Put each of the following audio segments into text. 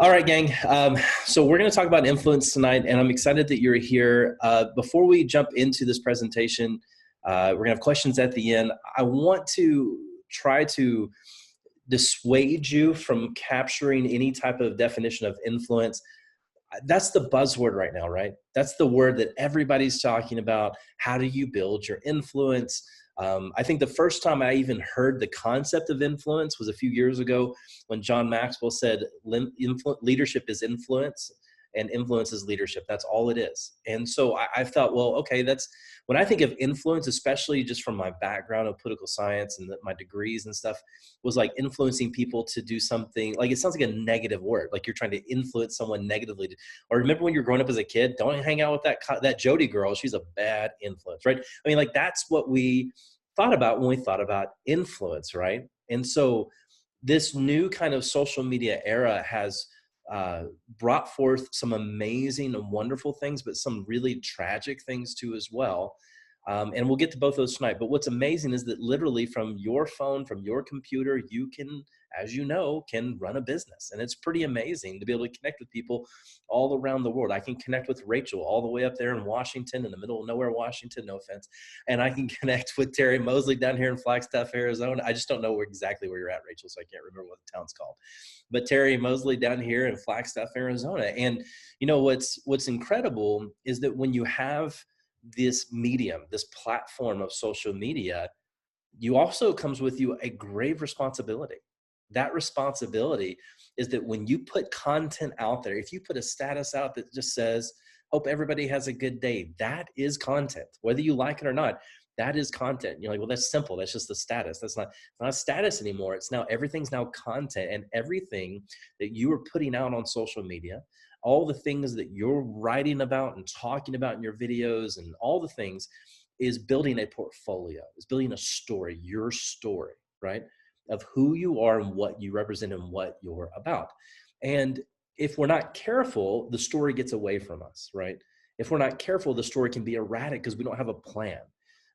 All right, gang. So we're going to talk about influence tonight, and I'm excited that you're here. Before we jump into this presentation, we're going to have questions at the end. I want to try to dissuade you from capturing any type of definition of influence. That's the buzzword right now, right? That's the word that everybody's talking about. How do you build your influence? I think the first time I even heard the concept of influence was a few years ago when John Maxwell said leadership is influence and influence is leadership. That's all it is. And so I thought, well, okay, that's when I think of influence, especially just from my background of political science and my degrees and stuff, was like influencing people to do something. Like it sounds like a negative word, like you're trying to influence someone negatively. Or remember when you're growing up as a kid, don't hang out with that Jody girl. She's a bad influence, right? I mean, like that's what we thought about when we thought about influence, right? And so this new kind of social media era has brought forth some amazing and wonderful things, but some really tragic things too as well. And we'll get to both those tonight. But what's amazing is that literally from your phone, from your computer, you can, as you know, can run a business. And it's pretty amazing to be able to connect with people all around the world. I can connect with Rachel all the way up there in Washington, in the middle of nowhere, Washington, no offense. And I can connect with Terry Mosley down here in Flagstaff, Arizona. I just don't know exactly where you're at, Rachel, so I can't remember what the town's called. But Terry Mosley down here in Flagstaff, Arizona. And you know what's incredible is that when you have this medium, this platform of social media, you also comes with you a grave responsibility. That responsibility is that when you put content out there, if you put a status out that just says, hope everybody has a good day, that is content, whether you like it or not. That is content. You're like, well, that's simple. That's just the status. That's not a status anymore. It's now, everything's now content, and everything that you are putting out on social media, all the things that you're writing about and talking about in your videos and all the things is building a portfolio, is building a story, your story, right? Of who you are and what you represent and what you're about. And if we're not careful, the story gets away from us, right? If we're not careful, the story can be erratic because we don't have a plan.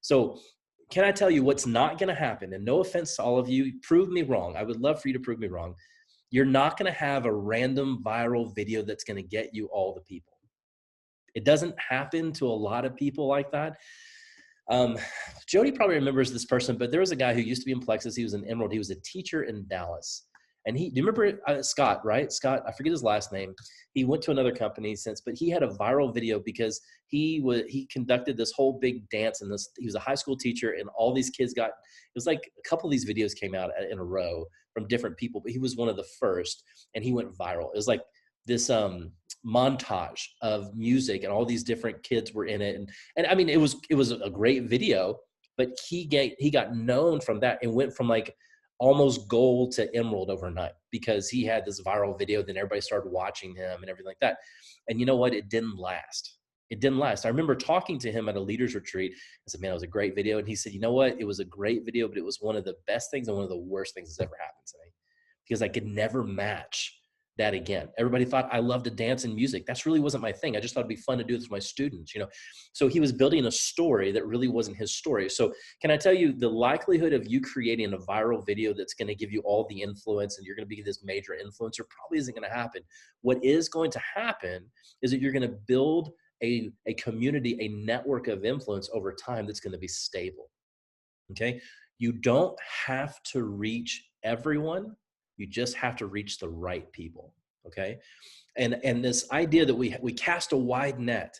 So can I tell you what's not going to happen? And no offense to all of you, prove me wrong. I would love for you to prove me wrong. You're not going to have a random viral video that's going to get you all the people. It doesn't happen to a lot of people like that. Jody probably remembers this person, but there was a guy who used to be in Plexus. He was in Emerald. He was a teacher in Dallas. And do you remember Scott, right? Scott, I forget his last name. He went to another company since, but he had a viral video because he conducted this whole big dance, and he was a high school teacher, and all these kids it was like a couple of these videos came out in a row from different people, but he was one of the first, and he went viral. It was like this montage of music, and all these different kids were in it. And I mean, it was a great video, but he got known from that and went from like almost gold to emerald overnight because he had this viral video. Then everybody started watching him and everything like that. And you know what? It didn't last. It didn't last. I remember talking to him at a leaders retreat. I said, man, it was a great video. And he said, you know what? It was a great video, but it was one of the best things and one of the worst things that's ever happened to me because I could never match that again. Everybody thought I loved to dance and music. That's really wasn't my thing. I just thought it'd be fun to do this with my students, So he was building a story that really wasn't his story. So can I tell you the likelihood of you creating a viral video that's going to give you all the influence and you're going to be this major influencer probably isn't going to happen. What is going to happen is that you're going to build a community, a network of influence over time that's going to be stable. Okay. You don't have to reach everyone. You just have to reach the right people, okay? And this idea that we cast a wide net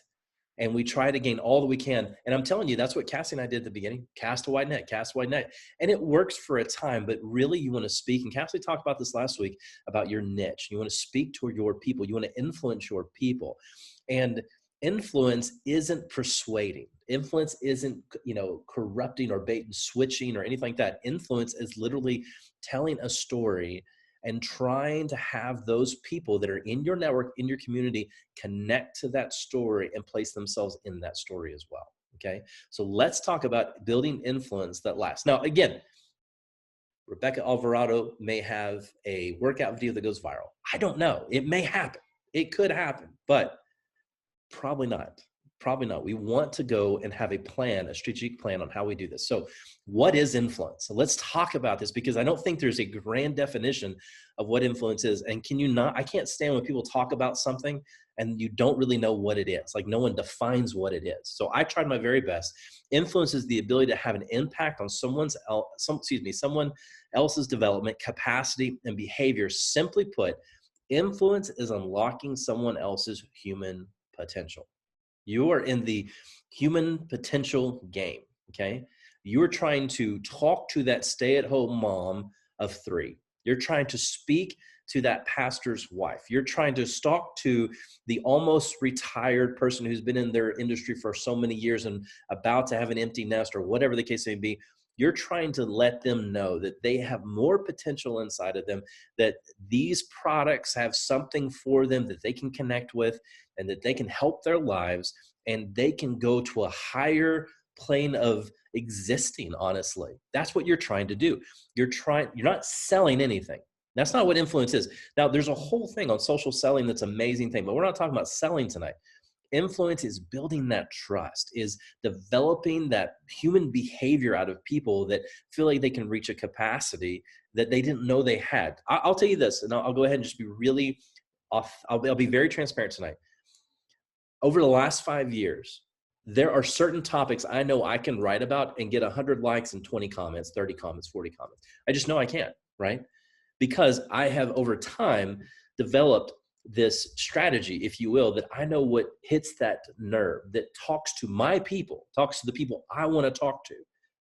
and we try to gain all that we can. And I'm telling you, that's what Cassie and I did at the beginning. Cast a wide net, cast a wide net. And it works for a time, but really you want to speak. And Cassie talked about this last week about your niche. You want to speak to your people. You want to influence your people. And influence isn't persuading. Influence isn't, corrupting or bait and switching or anything like that. Influence is literally telling a story and trying to have those people that are in your network, in your community, connect to that story and place themselves in that story as well. Okay. So let's talk about building influence that lasts. Now, again, Rebecca Alvarado may have a workout video that goes viral. I don't know. It may happen. It could happen, but probably not. Probably not. We want to go and have a plan, a strategic plan on how we do this. So what is influence? So let's talk about this, because I don't think there's a grand definition of what influence is. And I can't stand when people talk about something and you don't really know what it is. Like no one defines what it is. So I tried my very best. Influence is the ability to have an impact on someone else's development, capacity, and behavior. Simply put, influence is unlocking someone else's human potential. You are in the human potential game, okay? You're trying to talk to that stay-at-home mom of 3. You're trying to speak to that pastor's wife. You're trying to talk to the almost retired person who's been in their industry for so many years and about to have an empty nest or whatever the case may be. You're trying to let them know that they have more potential inside of them, that these products have something for them that they can connect with and that they can help their lives and they can go to a higher plane of existing, honestly. That's what you're trying to do. You're not selling anything. That's not what influence is. Now, there's a whole thing on social selling that's an amazing thing, but we're not talking about selling tonight. Influence is building that trust, is developing that human behavior out of people that feel like they can reach a capacity that they didn't know they had. I'll tell you this, and I'll go ahead and just be really off. I'll be very transparent tonight. Over the last 5 years, there are certain topics I know I can write about and get 100 likes and 20 comments, 30 comments, 40 comments. I just know I can, right? Because I have over time developed this strategy, if you will, that I know what hits that nerve, that talks to my people, talks to the people I want to talk to,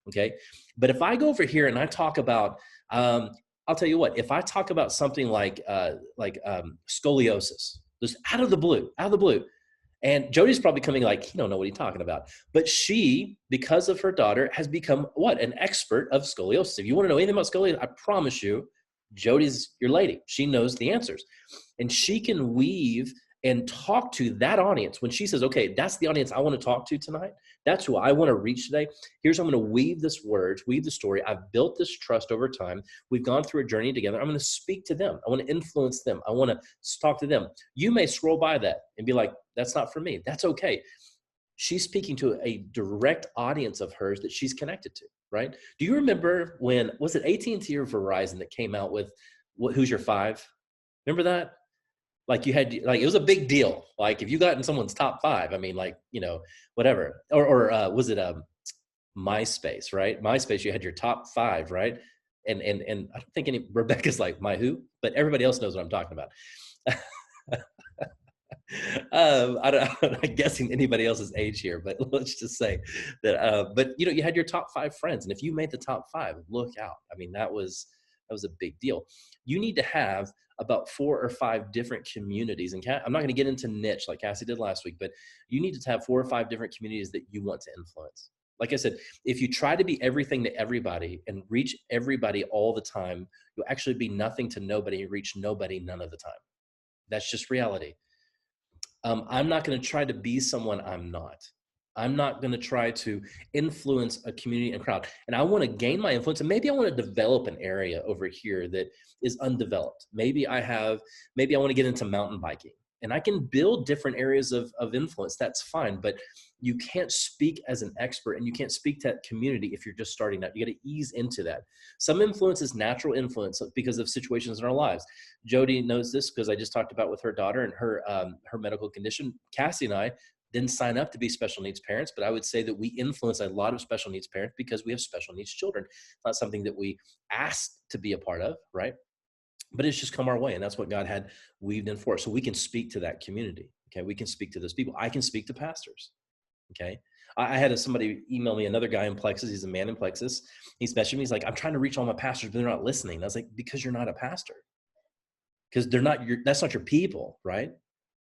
okay? But if I go over here and I talk about, I'll tell you what, if I talk about something like scoliosis, just out of the blue, and Jody's probably coming like, he don't know what he's talking about. But she, because of her daughter, has become what? An expert of scoliosis. If you want to know anything about scoliosis, I promise you, Jody's your lady. She knows the answers. And she can weave and talk to that audience. When she says, okay, that's the audience I want to talk to tonight. That's who I want to reach today. Here's how I'm going to weave this word, weave the story. I've built this trust over time. We've gone through a journey together. I'm going to speak to them. I want to influence them. I want to talk to them. You may scroll by that and be like, that's not for me. That's okay. She's speaking to a direct audience of hers that she's connected to, right? Do you remember when, was it AT&T or Verizon that came out with Who's Your Five? Remember that? Like you had, like, it was a big deal. Like if you got in someone's top 5, I mean, like, you know, whatever. Or was it MySpace, right? MySpace, you had your top 5, right? And I don't think Rebecca's like, my who? But everybody else knows what I'm talking about. I'm not guessing anybody else's age here, but let's just say that, but you know, you had your top 5 friends. And if you made the top 5, look out. I mean, that was a big deal. You need to have about 4 or 5 different communities. And I'm not going to get into niche like Cassie did last week, but you need to have 4 or 5 different communities that you want to influence. Like I said, if you try to be everything to everybody and reach everybody all the time, you'll actually be nothing to nobody and reach nobody none of the time. That's just reality. I'm not going to try to be someone I'm not. I'm not going to try to influence a community and crowd. And I want to gain my influence. And maybe I want to develop an area over here that is undeveloped. Maybe I want to get into mountain biking. And I can build different areas of influence. That's fine. But you can't speak as an expert and you can't speak to that community if you're just starting out. You got to ease into that. Some influence is natural influence because of situations in our lives. Jody knows this because I just talked about with her daughter and her medical condition. Cassie and I didn't sign up to be special needs parents, but I would say that we influence a lot of special needs parents because we have special needs children. Not something that we asked to be a part of, right? But it's just come our way, and that's what God had weaved in for us. So we can speak to that community, okay? We can speak to those people. I can speak to pastors, okay? I had somebody email me, another guy in Plexus. He's a man in Plexus. He's messaging me. He's like, I'm trying to reach all my pastors, but they're not listening. I was like, because you're not a pastor. Because that's not your people, right?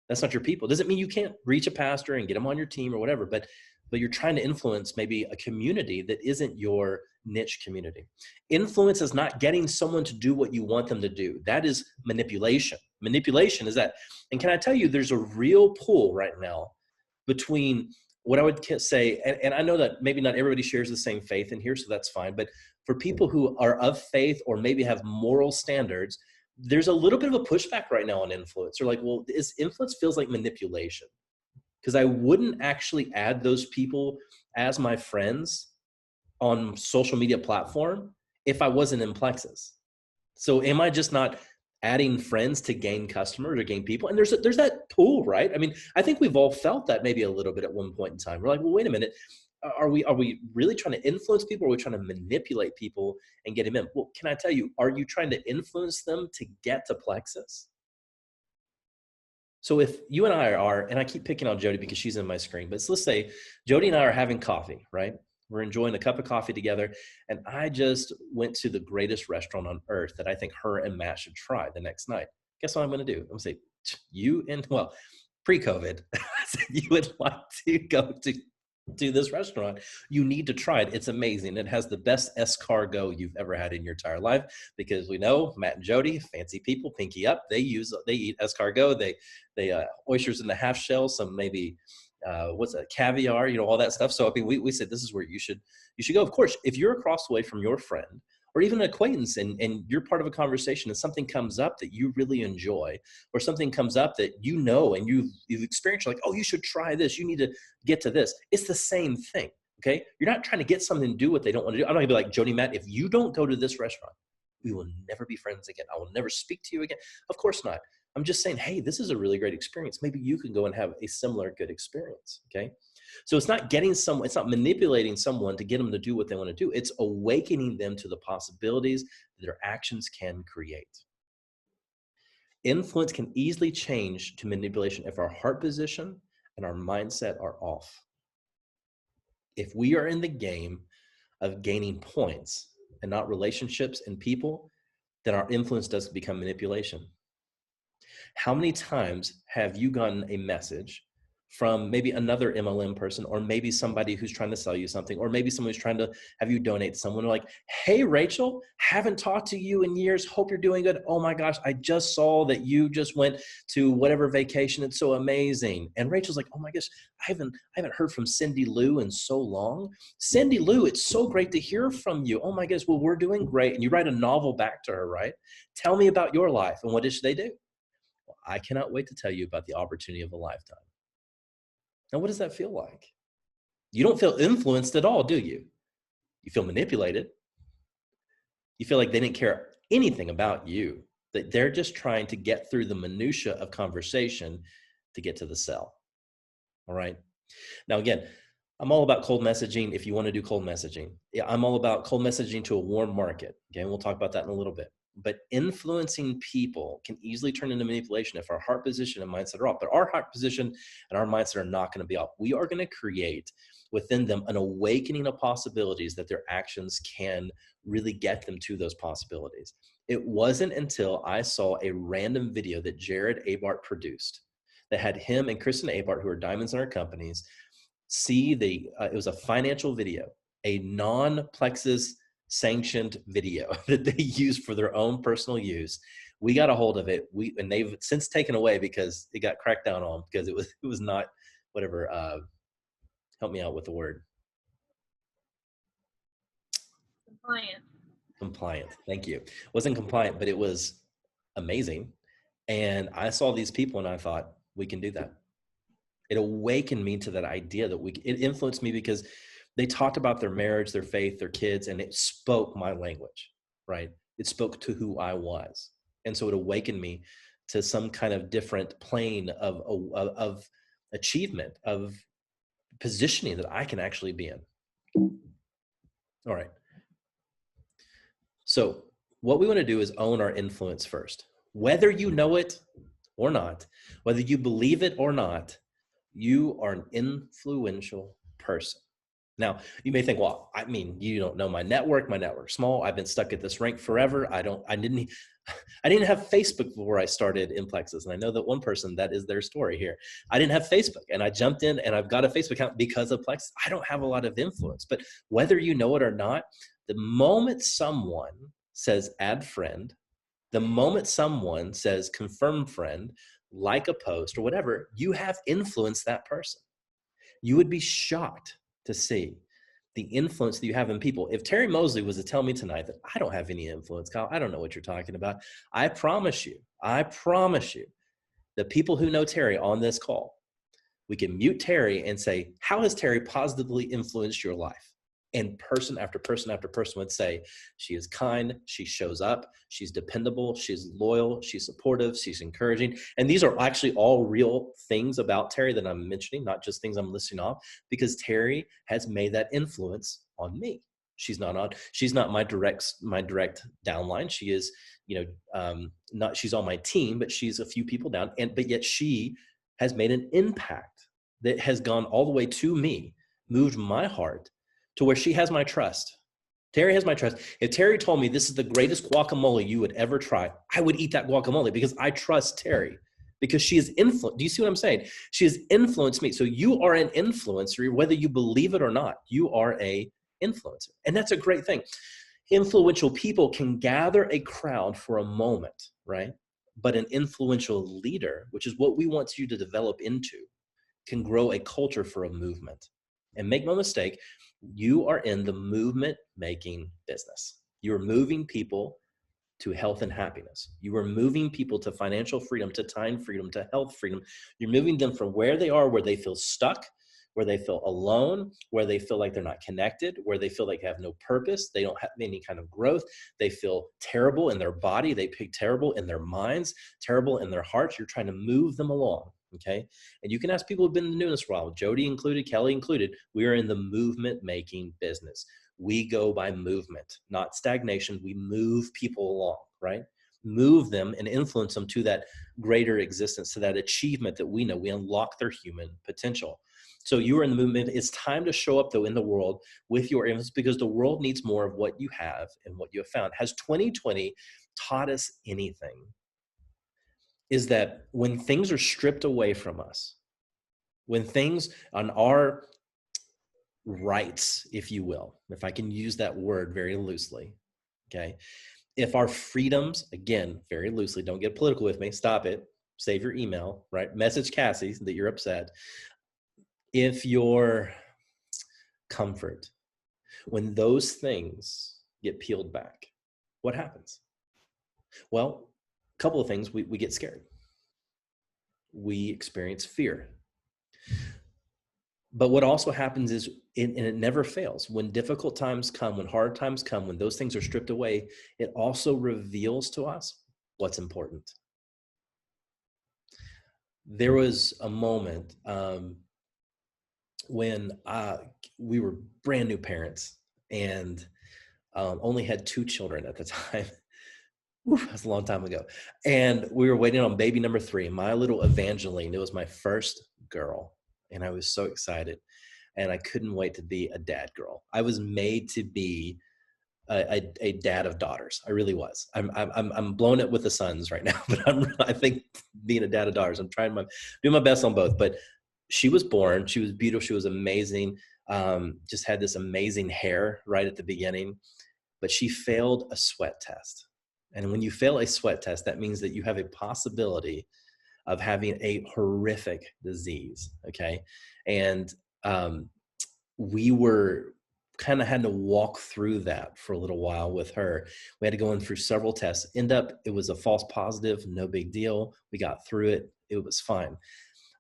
That's not your people. Doesn't mean you can't reach a pastor and get them on your team or whatever, but you're trying to influence maybe a community that isn't your niche community. Influence is not getting someone to do what you want them to do. That is manipulation. Manipulation is that. And can I tell you, there's a real pull right now between what I would say, and I know that maybe not everybody shares the same faith in here, so that's fine. But for people who are of faith or maybe have moral standards, there's a little bit of a pushback right now on influence. They're like, well, influence feels like manipulation. because I wouldn't actually add those people as my friends on social media platform if I wasn't in Plexus. So am I just not adding friends to gain customers or gain people? And there's that pool, right? I mean, I think we've all felt that maybe a little bit at one point in time. We're like, well, wait a minute. Are we really trying to influence people, or are we trying to manipulate people and get them in? Well, can I tell you, are you trying to influence them to get to Plexus? So if you and I are, and I keep picking on Jody because she's in my screen, but let's say Jody and I are having coffee, right? We're enjoying a cup of coffee together. And I just went to the greatest restaurant on earth that I think her and Matt should try the next night. Guess what I'm going to do? I'm going to say, you and, well, pre-COVID, you would like to go to this restaurant. You need to try it. It's amazing. It has the best escargot you've ever had in your entire life, because we know Matt and Jody, fancy people, pinky up. They eat escargot. They oysters in the half shell, some maybe what's that, caviar, all that stuff. So I mean, we said this is where you should go. Of course, if you're across the way from your friend or even an acquaintance and you're part of a conversation and something comes up that you really enjoy, or something comes up that and you've experienced, you're like, oh, you should try this, you need to get to this. It's the same thing, okay? You're not trying to get something to do what they don't want to do. I'm not gonna be like, Jody, Matt, if you don't go to this restaurant, we will never be friends again. I will never speak to you again. Of course not. I'm just saying, hey, this is a really great experience. Maybe you can go and have a similar good experience, okay? So it's not it's not manipulating someone to get them to do what they want to do. It's awakening them to the possibilities that their actions can create. Influence can easily change to manipulation if our heart position and our mindset are off. If we are in the game of gaining points and not relationships and people, then our influence does become manipulation. How many times have you gotten a message from maybe another MLM person, or maybe somebody who's trying to sell you something, or maybe someone who's trying to have you donate to someone, like, hey, Rachel, haven't talked to you in years. Hope you're doing good. Oh my gosh, I just saw that you just went to whatever vacation. It's so amazing. And Rachel's like, oh my gosh, I haven't heard from Cindy Lou in so long. Cindy Lou, it's so great to hear from you. Oh my goodness, well, we're doing great. And you write a novel back to her, right? Tell me about your life. And what does they do? Well, I cannot wait to tell you about the opportunity of a lifetime. Now, what does that feel like? You don't feel influenced at all, do you? You feel manipulated. You feel like they didn't care anything about you, that they're just trying to get through the minutia of conversation to get to the sell. All right. Now, again, I'm all about cold messaging if you want to do cold messaging. Yeah, I'm all about cold messaging to a warm market. Okay, we'll talk about that in a little bit. But influencing people can easily turn into manipulation if our heart position and mindset are off. But our heart position and our mindset are not going to be off. We are going to create within them an awakening of possibilities that their actions can really get them to those possibilities. It wasn't until I saw a random video that Jared Abart produced that had him and Kristen Abart, who are diamonds in our companies, see it was a financial video, a non-Plexus sanctioned video that they use for their own personal use. We got a hold of it. And they've since taken away because it got cracked down on, because it was not whatever. Help me out with the word. Compliant. Thank you. It wasn't compliant, but it was amazing. And I saw these people and I thought, we can do that. It awakened me to that idea that it influenced me because they talked about their marriage, their faith, their kids, and it spoke my language, right? It spoke to who I was. And so it awakened me to some kind of different plane of achievement, of positioning that I can actually be in. All right. So what we want to do is own our influence first. Whether you know it or not, whether you believe it or not, you are an influential person. Now, you may think, well, I mean, you don't know my network's small. I've been stuck at this rank forever. I didn't have Facebook before I started in Plexus. And I know that one person, that is their story here. I didn't have Facebook and I jumped in and I've got a Facebook account because of Plexus. I don't have a lot of influence, but whether you know it or not, the moment someone says add friend, the moment someone says confirm friend, like a post or whatever, you have influenced that person. You would be shocked to see the influence that you have in people. If Terry Mosley was to tell me tonight that I don't have any influence, Kyle, I don't know what you're talking about. I promise you, the people who know Terry on this call We can mute Terry and say, how has Terry positively influenced your life? And person after person after person would say, she is kind, she shows up, she's dependable, she's loyal, she's supportive, she's encouraging. And these are actually all real things about Terry that I'm mentioning, not just things I'm listing off, because Terry has made that influence on me. She's not my direct downline. She is, not, she's on my team, but she's a few people down. But yet she has made an impact that has gone all the way to me, moved my heart to where she has my trust. Terry has my trust. If Terry told me this is the greatest guacamole you would ever try, I would eat that guacamole because I trust Terry, because she has influenced. Do you see what I'm saying? She has influenced me. So you are an influencer, whether you believe it or not. You are a influencer. And that's a great thing. Influential people can gather a crowd for a moment, right? But an influential leader, which is what we want you to develop into, can grow a culture for a movement. And make no mistake, you are in the movement making business. You're moving people to health and happiness. You are moving people to financial freedom, to time freedom, to health freedom. You're moving them from where they are, where they feel stuck, where they feel alone, where they feel like they're not connected, where they feel like they have no purpose, they don't have any kind of growth, they feel terrible in their body, they feel terrible in their minds, terrible in their hearts. You're trying to move them along, okay? And you can ask people who've been in the news for a while, Jody included, Kelly included. We are in the movement making business. We go by movement, not stagnation. We move people along, right? Move them and influence them to that greater existence, to that achievement that we know. We unlock their human potential. So you are in the movement. It's time to show up, though, in the world with your influence, because the world needs more of what you have and what you have found. Has 2020 taught us anything? Is that when things are stripped away from us, when things on our rights, if you will, if I can use that word very loosely, okay? If our freedoms, again, very loosely, don't get political with me, stop it, save your email, right? Message Cassie that you're upset. If your comfort, when those things get peeled back, what happens? Well, a couple of things. We get scared. We experience fear. But what also happens is, and it never fails, when difficult times come, when hard times come, when those things are stripped away, it also reveals to us what's important. There was a moment when we were brand new parents and only had 2 children at the time. That's a long time ago. And we were waiting on baby number 3, my little Evangeline. It was my first girl. And I was so excited. And I couldn't wait to be a dad girl. I was made to be a dad of daughters. I really was. I'm blowing it with the sons right now, but I think being a dad of daughters, I'm doing my best on both. But she was born. She was beautiful. She was amazing. Just had this amazing hair right at the beginning. But she failed a sweat test. And when you fail a sweat test, that means that you have a possibility of having a horrific disease, okay? And we were kind of had to walk through that for a little while with her. We had to go in through several tests. It was a false positive, no big deal. We got through it. It was fine.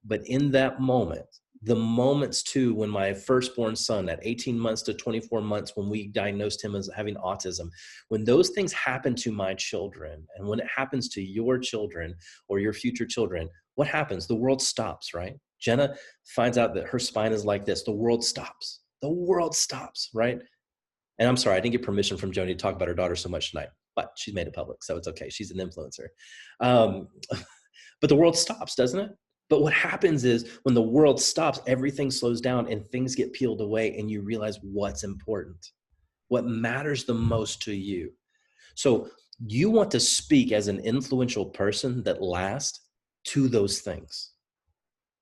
But in that moment, the moments too, when my firstborn son at 18 months to 24 months, when we diagnosed him as having autism, when those things happen to my children, and when it happens to your children or your future children, what happens? The world stops, right? Jenna finds out that her spine is like this. The world stops. The world stops, right? And I'm sorry, I didn't get permission from Joni to talk about her daughter so much tonight, but she's made it public, so it's okay. She's an influencer. But the world stops, doesn't it? But what happens is when the world stops, everything slows down and things get peeled away and you realize what's important, what matters the most to you. So you want to speak as an influential person that lasts to those things.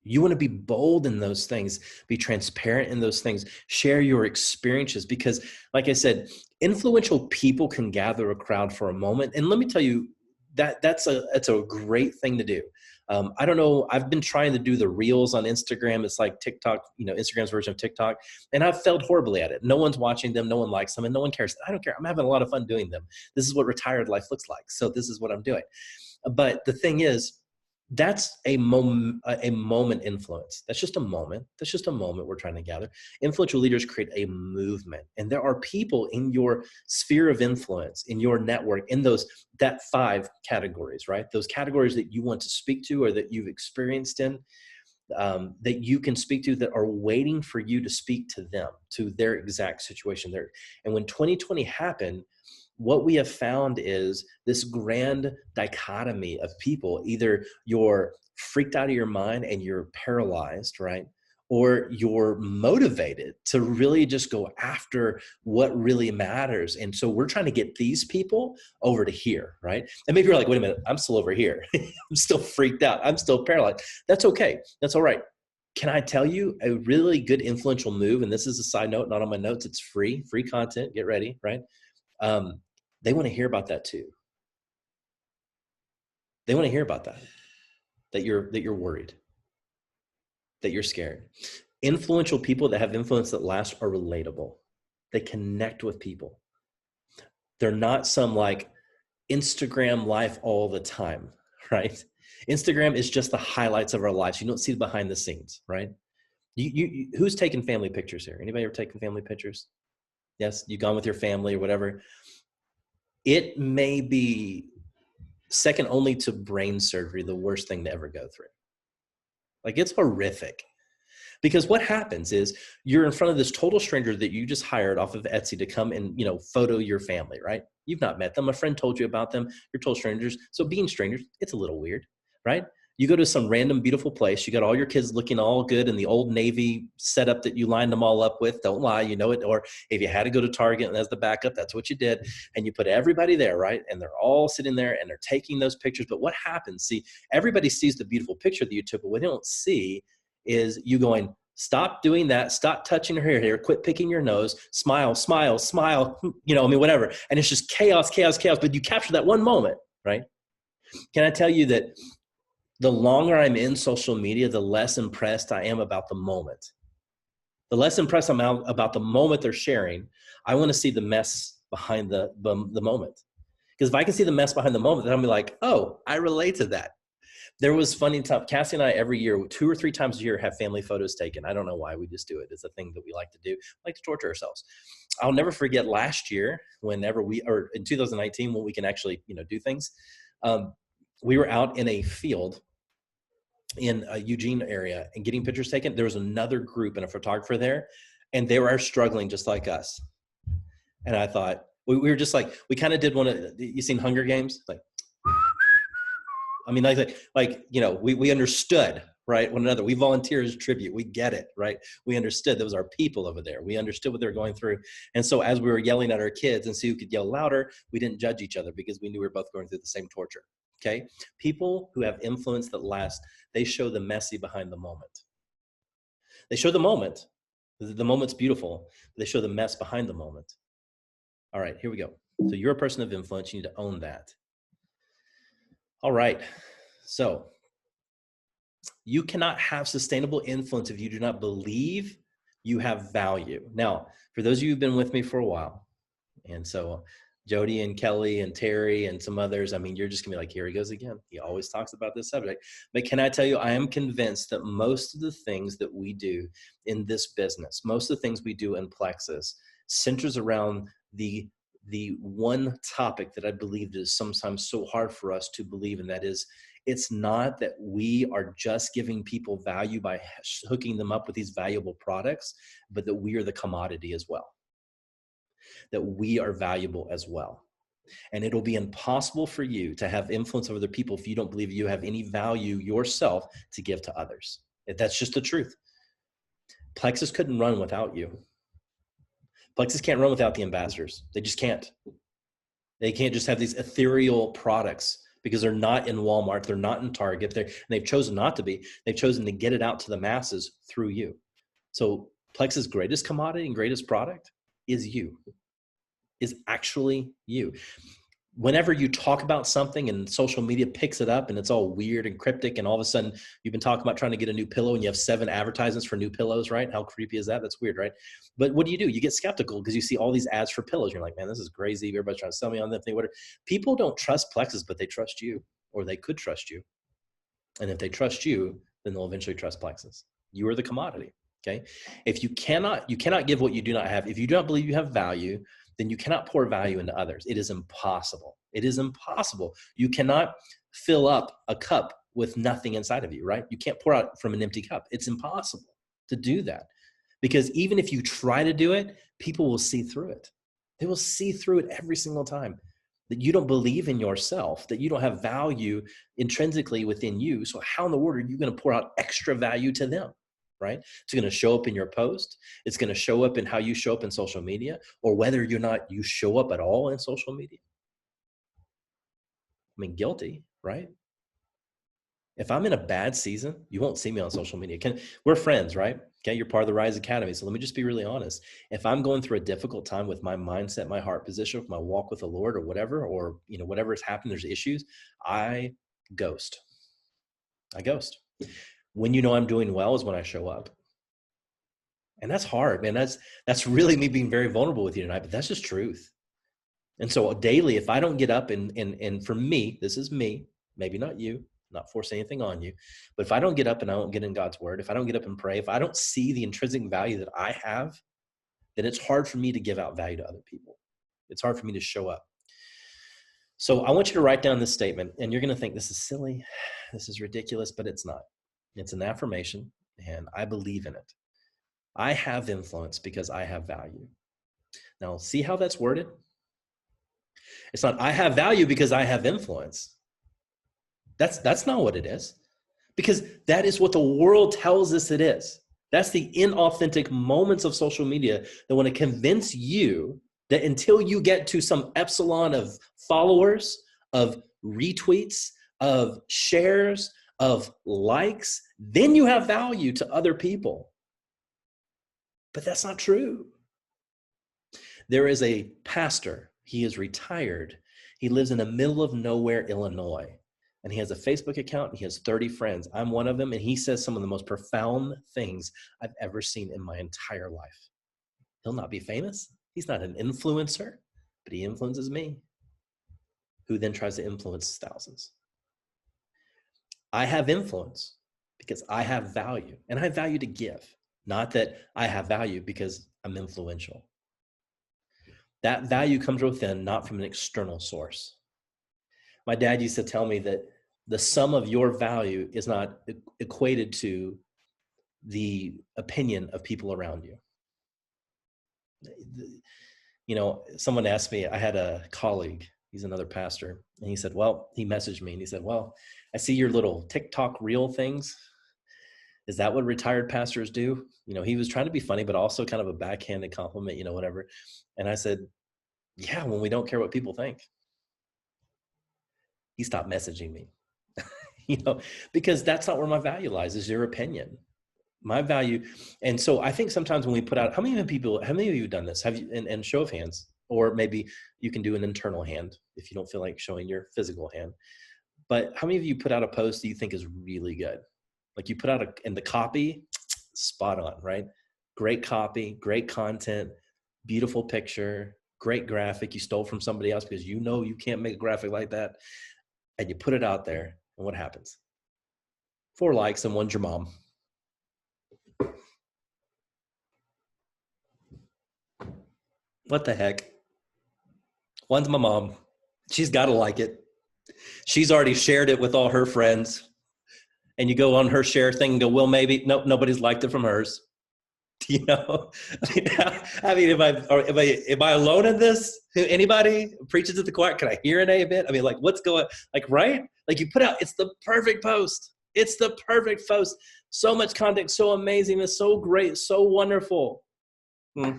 You want to be bold in those things, be transparent in those things, share your experiences, because like I said, influential people can gather a crowd for a moment. And let me tell you, that's a great thing to do. I don't know. I've been trying to do the reels on Instagram. It's like TikTok, Instagram's version of TikTok. And I've failed horribly at it. No one's watching them. No one likes them and no one cares. I don't care. I'm having a lot of fun doing them. This is what retired life looks like. So this is what I'm doing. But the thing is, That's a moment influence. That's just a moment. That's just a moment we're trying to gather. Influential leaders create a movement. And there are people in your sphere of influence, in your network, in that 5 categories, right? Those categories that you want to speak to or that you've experienced in, that you can speak to, that are waiting for you to speak to them, to their exact situation there. And when 2020 happened, what we have found is this grand dichotomy of people. Either you're freaked out of your mind and you're paralyzed, right? Or you're motivated to really just go after what really matters. And so we're trying to get these people over to here, right? And maybe you're like, wait a minute, I'm still over here. I'm still freaked out. I'm still paralyzed. That's okay. That's all right. Can I tell you a really good influential move? And this is a side note, not on my notes. It's free content. Get ready, right? They want to hear about that too. They want to hear about that you're worried, that you're scared. Influential people that have influence that lasts are relatable. They connect with people. They're not some like Instagram life all the time, right? Instagram is just the highlights of our lives. You don't see the behind the scenes, right? Who's taking family pictures here? Anybody ever taken family pictures? Yes, you've gone with your family or whatever. It may be second only to brain surgery, the worst thing to ever go through. Like, it's horrific. Because what happens is you're in front of this total stranger that you just hired off of Etsy to come and, photo your family, right? You've not met them. A friend told you about them. You're total strangers. So being strangers, it's a little weird, right? You go to some random beautiful place. You got all your kids looking all good in the old Navy setup that you lined them all up with. Don't lie, you know it. Or if you had to go to Target and as the backup, that's what you did. And you put everybody there, right? And they're all sitting there and they're taking those pictures. But what happens? See, everybody sees the beautiful picture that you took, but what they don't see is you going, stop doing that. Stop touching her hair here. Quit picking your nose. Smile, smile, smile. Whatever. And it's just chaos, chaos, chaos. But you capture that one moment, right? Can I tell you that the longer I'm in social media, the less impressed I am about the moment. The less impressed I'm about the moment they're sharing. I want to see the mess behind the moment. Because if I can see the mess behind the moment, then I'll be like, oh, I relate to that. There was funny stuff. Cassie and I every year, 2 or 3 times a year, have family photos taken. I don't know why, we just do it. It's a thing that we like to do. We like to torture ourselves. I'll never forget last year, or in 2019, when we can actually, do things. We were out in a field in a Eugene area and getting pictures taken. There was another group and a photographer there, and they were struggling just like us. And I thought, we were just like, we kind of did you seen Hunger Games? We understood, right? One another. We volunteer as tribute. We get it, right? We understood those are people over there. We understood what they were going through. And so as we were yelling at our kids and see who could yell louder, we didn't judge each other because we knew we were both going through the same torture. Okay. People who have influence that lasts, they show the messy behind the moment. They show the moment. The moment's beautiful. They show the mess behind the moment. All right, here we go. So you're a person of influence. You need to own that. All right. So you cannot have sustainable influence if you do not believe you have value. Now, for those of you who've been with me for a while, and so Jody and Kelly and Terry and some others, you're just gonna be like, here he goes again. He always talks about this subject. But can I tell you, I am convinced that most of the things that we do in this business, most of the things we do in Plexus, centers around the one topic that I believe is sometimes so hard for us to believe, and that is, it's not that we are just giving people value by hooking them up with these valuable products, but that we are the commodity as well. That we are valuable as well. And it'll be impossible for you to have influence over other people if you don't believe you have any value yourself to give to others. That's just the truth. Plexus couldn't run without you. Plexus can't run without the ambassadors. They just can't. They can't just have these ethereal products because they're not in Walmart. They're not in Target. They've chosen not to be. They've chosen to get it out to the masses through you. So Plexus' greatest commodity and greatest product is you, is actually you. Whenever you talk about something and social media picks it up and it's all weird and cryptic, and all of a sudden you've been talking about trying to get a new pillow and you have 7 advertisements for new pillows, right? How creepy is that? That's weird, right? But what do? You get skeptical because you see all these ads for pillows. You're like, man, this is crazy. Everybody's trying to sell me on that thing. Whatever. People don't trust Plexus, but they trust you, or they could trust you. And if they trust you, then they'll eventually trust Plexus. You are the commodity. Okay. If you cannot give what you do not have. If you do not believe you have value, then you cannot pour value into others. It is impossible. It is impossible. You cannot fill up a cup with nothing inside of you, right? You can't pour out from an empty cup. It's impossible to do that, because even if you try to do it, people will see through it. They will see through it every single time, that you don't believe in yourself, that you don't have value intrinsically within you. So how in the world are you going to pour out extra value to them, right? It's going to show up in your post. It's going to show up in how you show up in social media, or whether you're not, you show up at all in social media. I mean, guilty, right? If I'm in a bad season, you won't see me on social media. We're friends, right? Okay, you're part of the Rise Academy. So let me just be really honest. If I'm going through a difficult time with my mindset, my heart position, with my walk with the Lord, or whatever, or whatever has happened, there's issues, I ghost. When you know I'm doing well is when I show up. And that's hard, man. That's really me being very vulnerable with you tonight, but that's just truth. And so daily, if I don't get up and for me, this is me, maybe not you, not forcing anything on you, but if I don't get up and I don't get in God's word, if I don't get up and pray, if I don't see the intrinsic value that I have, then it's hard for me to give out value to other people. It's hard for me to show up. So I want you to write down this statement, and you're going to think this is silly, this is ridiculous, but it's not. It's an affirmation, and I believe in it. I have influence because I have value. Now, see how that's worded? It's not, I have value because I have influence. That's not what it is, because that is what the world tells us it is. That's the inauthentic moments of social media that want to convince you that until you get to some epsilon of followers, of retweets, of shares, of likes, then you have value to other people. But that's not true. There is a pastor. He is retired. He lives in the middle of nowhere, Illinois. And he has a Facebook account. And he has 30 friends. I'm one of them. And he says some of the most profound things I've ever seen in my entire life. He'll not be famous. He's not an influencer, but he influences me, who then tries to influence thousands. I have influence because I have value, and I have value to give. Not that I have value because I'm influential. That value comes within, not from an external source. My dad used to tell me that the sum of your value is not equated to the opinion of people around you. Someone asked me, I had a colleague, he's another pastor, and he said, he messaged me and he said, I see your little TikTok reel things. Is that what retired pastors do? He was trying to be funny, but also kind of a backhanded compliment, whatever. And I said, yeah, when we don't care what people think. He stopped messaging me, because that's not where my value lies, is your opinion. My value. And so I think sometimes when we put out, how many of you have done this? Have you, and show of hands, or maybe you can do an internal hand if you don't feel like showing your physical hand. But how many of you put out a post that you think is really good? Like you put out and the copy, spot on, right? Great copy, great content, beautiful picture, great graphic you stole from somebody else because you can't make a graphic like that. And you put it out there, and what happens? 4 likes and one's your mom. What the heck? One's my mom. She's got to like it. She's already shared it with all her friends. And you go on her share thing and go, well, maybe. Nope, nobody's liked it from hers. I mean, am I alone in this? Anybody preaches to the choir? Can I hear an amen? I mean, like, what's going, like, right? Like you put out, it's the perfect post. It's the perfect post. So much content, so amazing. It's so great, so wonderful. I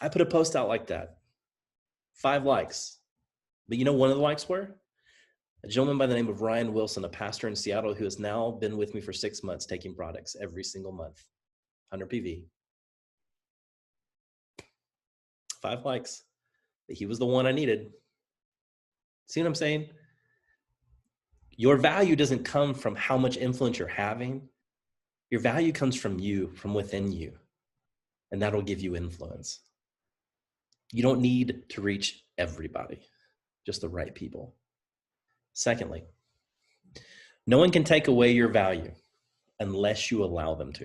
put a post out like that. 5 likes. But one of the likes were? A gentleman by the name of Ryan Wilson, a pastor in Seattle, who has now been with me for 6 months, taking products every single month. 100 PV. 5 likes. But he was the one I needed. See what I'm saying? Your value doesn't come from how much influence you're having. Your value comes from you, from within you. And that'll give you influence. You don't need to reach everybody, just the right people. Secondly, No one can take away your value unless you allow them to.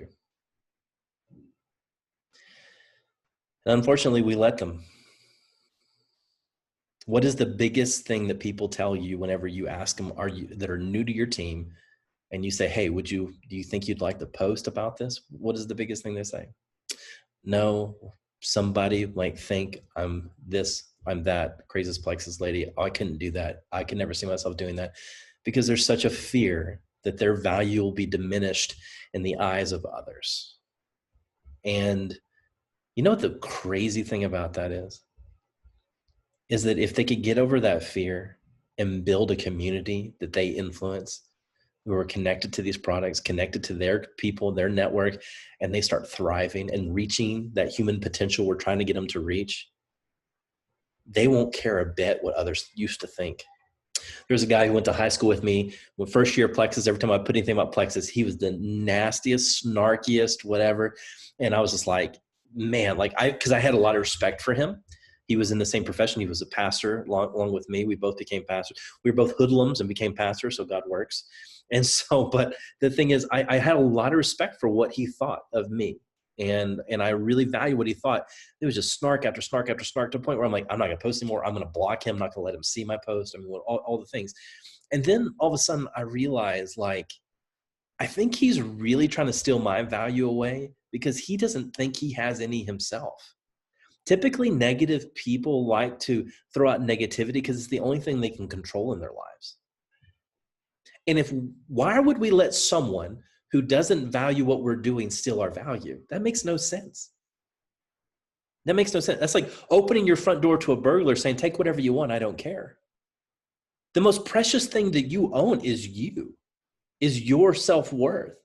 And unfortunately, we let them. What is the biggest thing that people tell you whenever you ask them that are new to your team and you say, hey, do you think you'd like to post about this? What is the biggest thing they say? No, somebody might think I'm this, I'm that, craziest Plexus lady. Oh, I couldn't do that. I can never see myself doing that, because there's such a fear that their value will be diminished in the eyes of others. And you know what the crazy thing about that is that if they could get over that fear and build a community that they influence, who are connected to these products, connected to their people, their network, and they start thriving and reaching that human potential we're trying to get them to reach, they won't care a bit what others used to think. There's a guy who went to high school with me. When first year of Plexus, every time I put anything about Plexus, he was the nastiest, snarkiest, whatever. And I was just like, man, because I had a lot of respect for him. He was in the same profession. He was a pastor along with me. We both became pastors. We were both hoodlums and became pastors, so God works. And so, but the thing is, I had a lot of respect for what he thought of me. And I really value what he thought. It was just snark after snark after snark, to the point where I'm like, I'm not going to post anymore. I'm going to block him. I'm not going to let him see my post. I mean, all the things. And then all of a sudden I realized, I think he's really trying to steal my value away because he doesn't think he has any himself. Typically, negative people like to throw out negativity because it's the only thing they can control in their lives. And why would we let someone who doesn't value what we're doing steal our value? That makes no sense. That makes no sense. That's like opening your front door to a burglar saying, take whatever you want, I don't care. The most precious thing that you own is you, is your self-worth,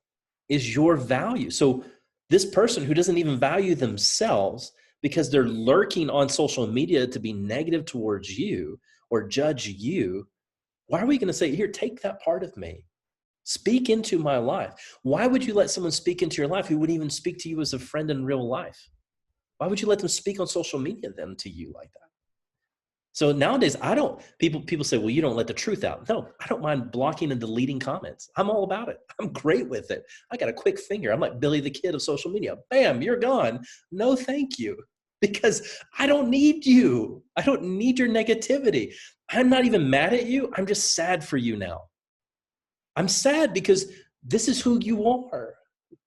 is your value. So this person who doesn't even value themselves because they're lurking on social media to be negative towards you or judge you, why are we going to say, here, take that part of me? Speak into my life. Why would you let someone speak into your life who wouldn't even speak to you as a friend in real life? Why would you let them speak on social media then to you like that? So nowadays, people say, well, you don't let the truth out. No, I don't mind blocking and deleting comments. I'm all about it. I'm great with it. I got a quick finger. I'm like Billy the Kid of social media. Bam, you're gone. No, thank you. Because I don't need you. I don't need your negativity. I'm not even mad at you. I'm just sad for you now. I'm sad because this is who you are.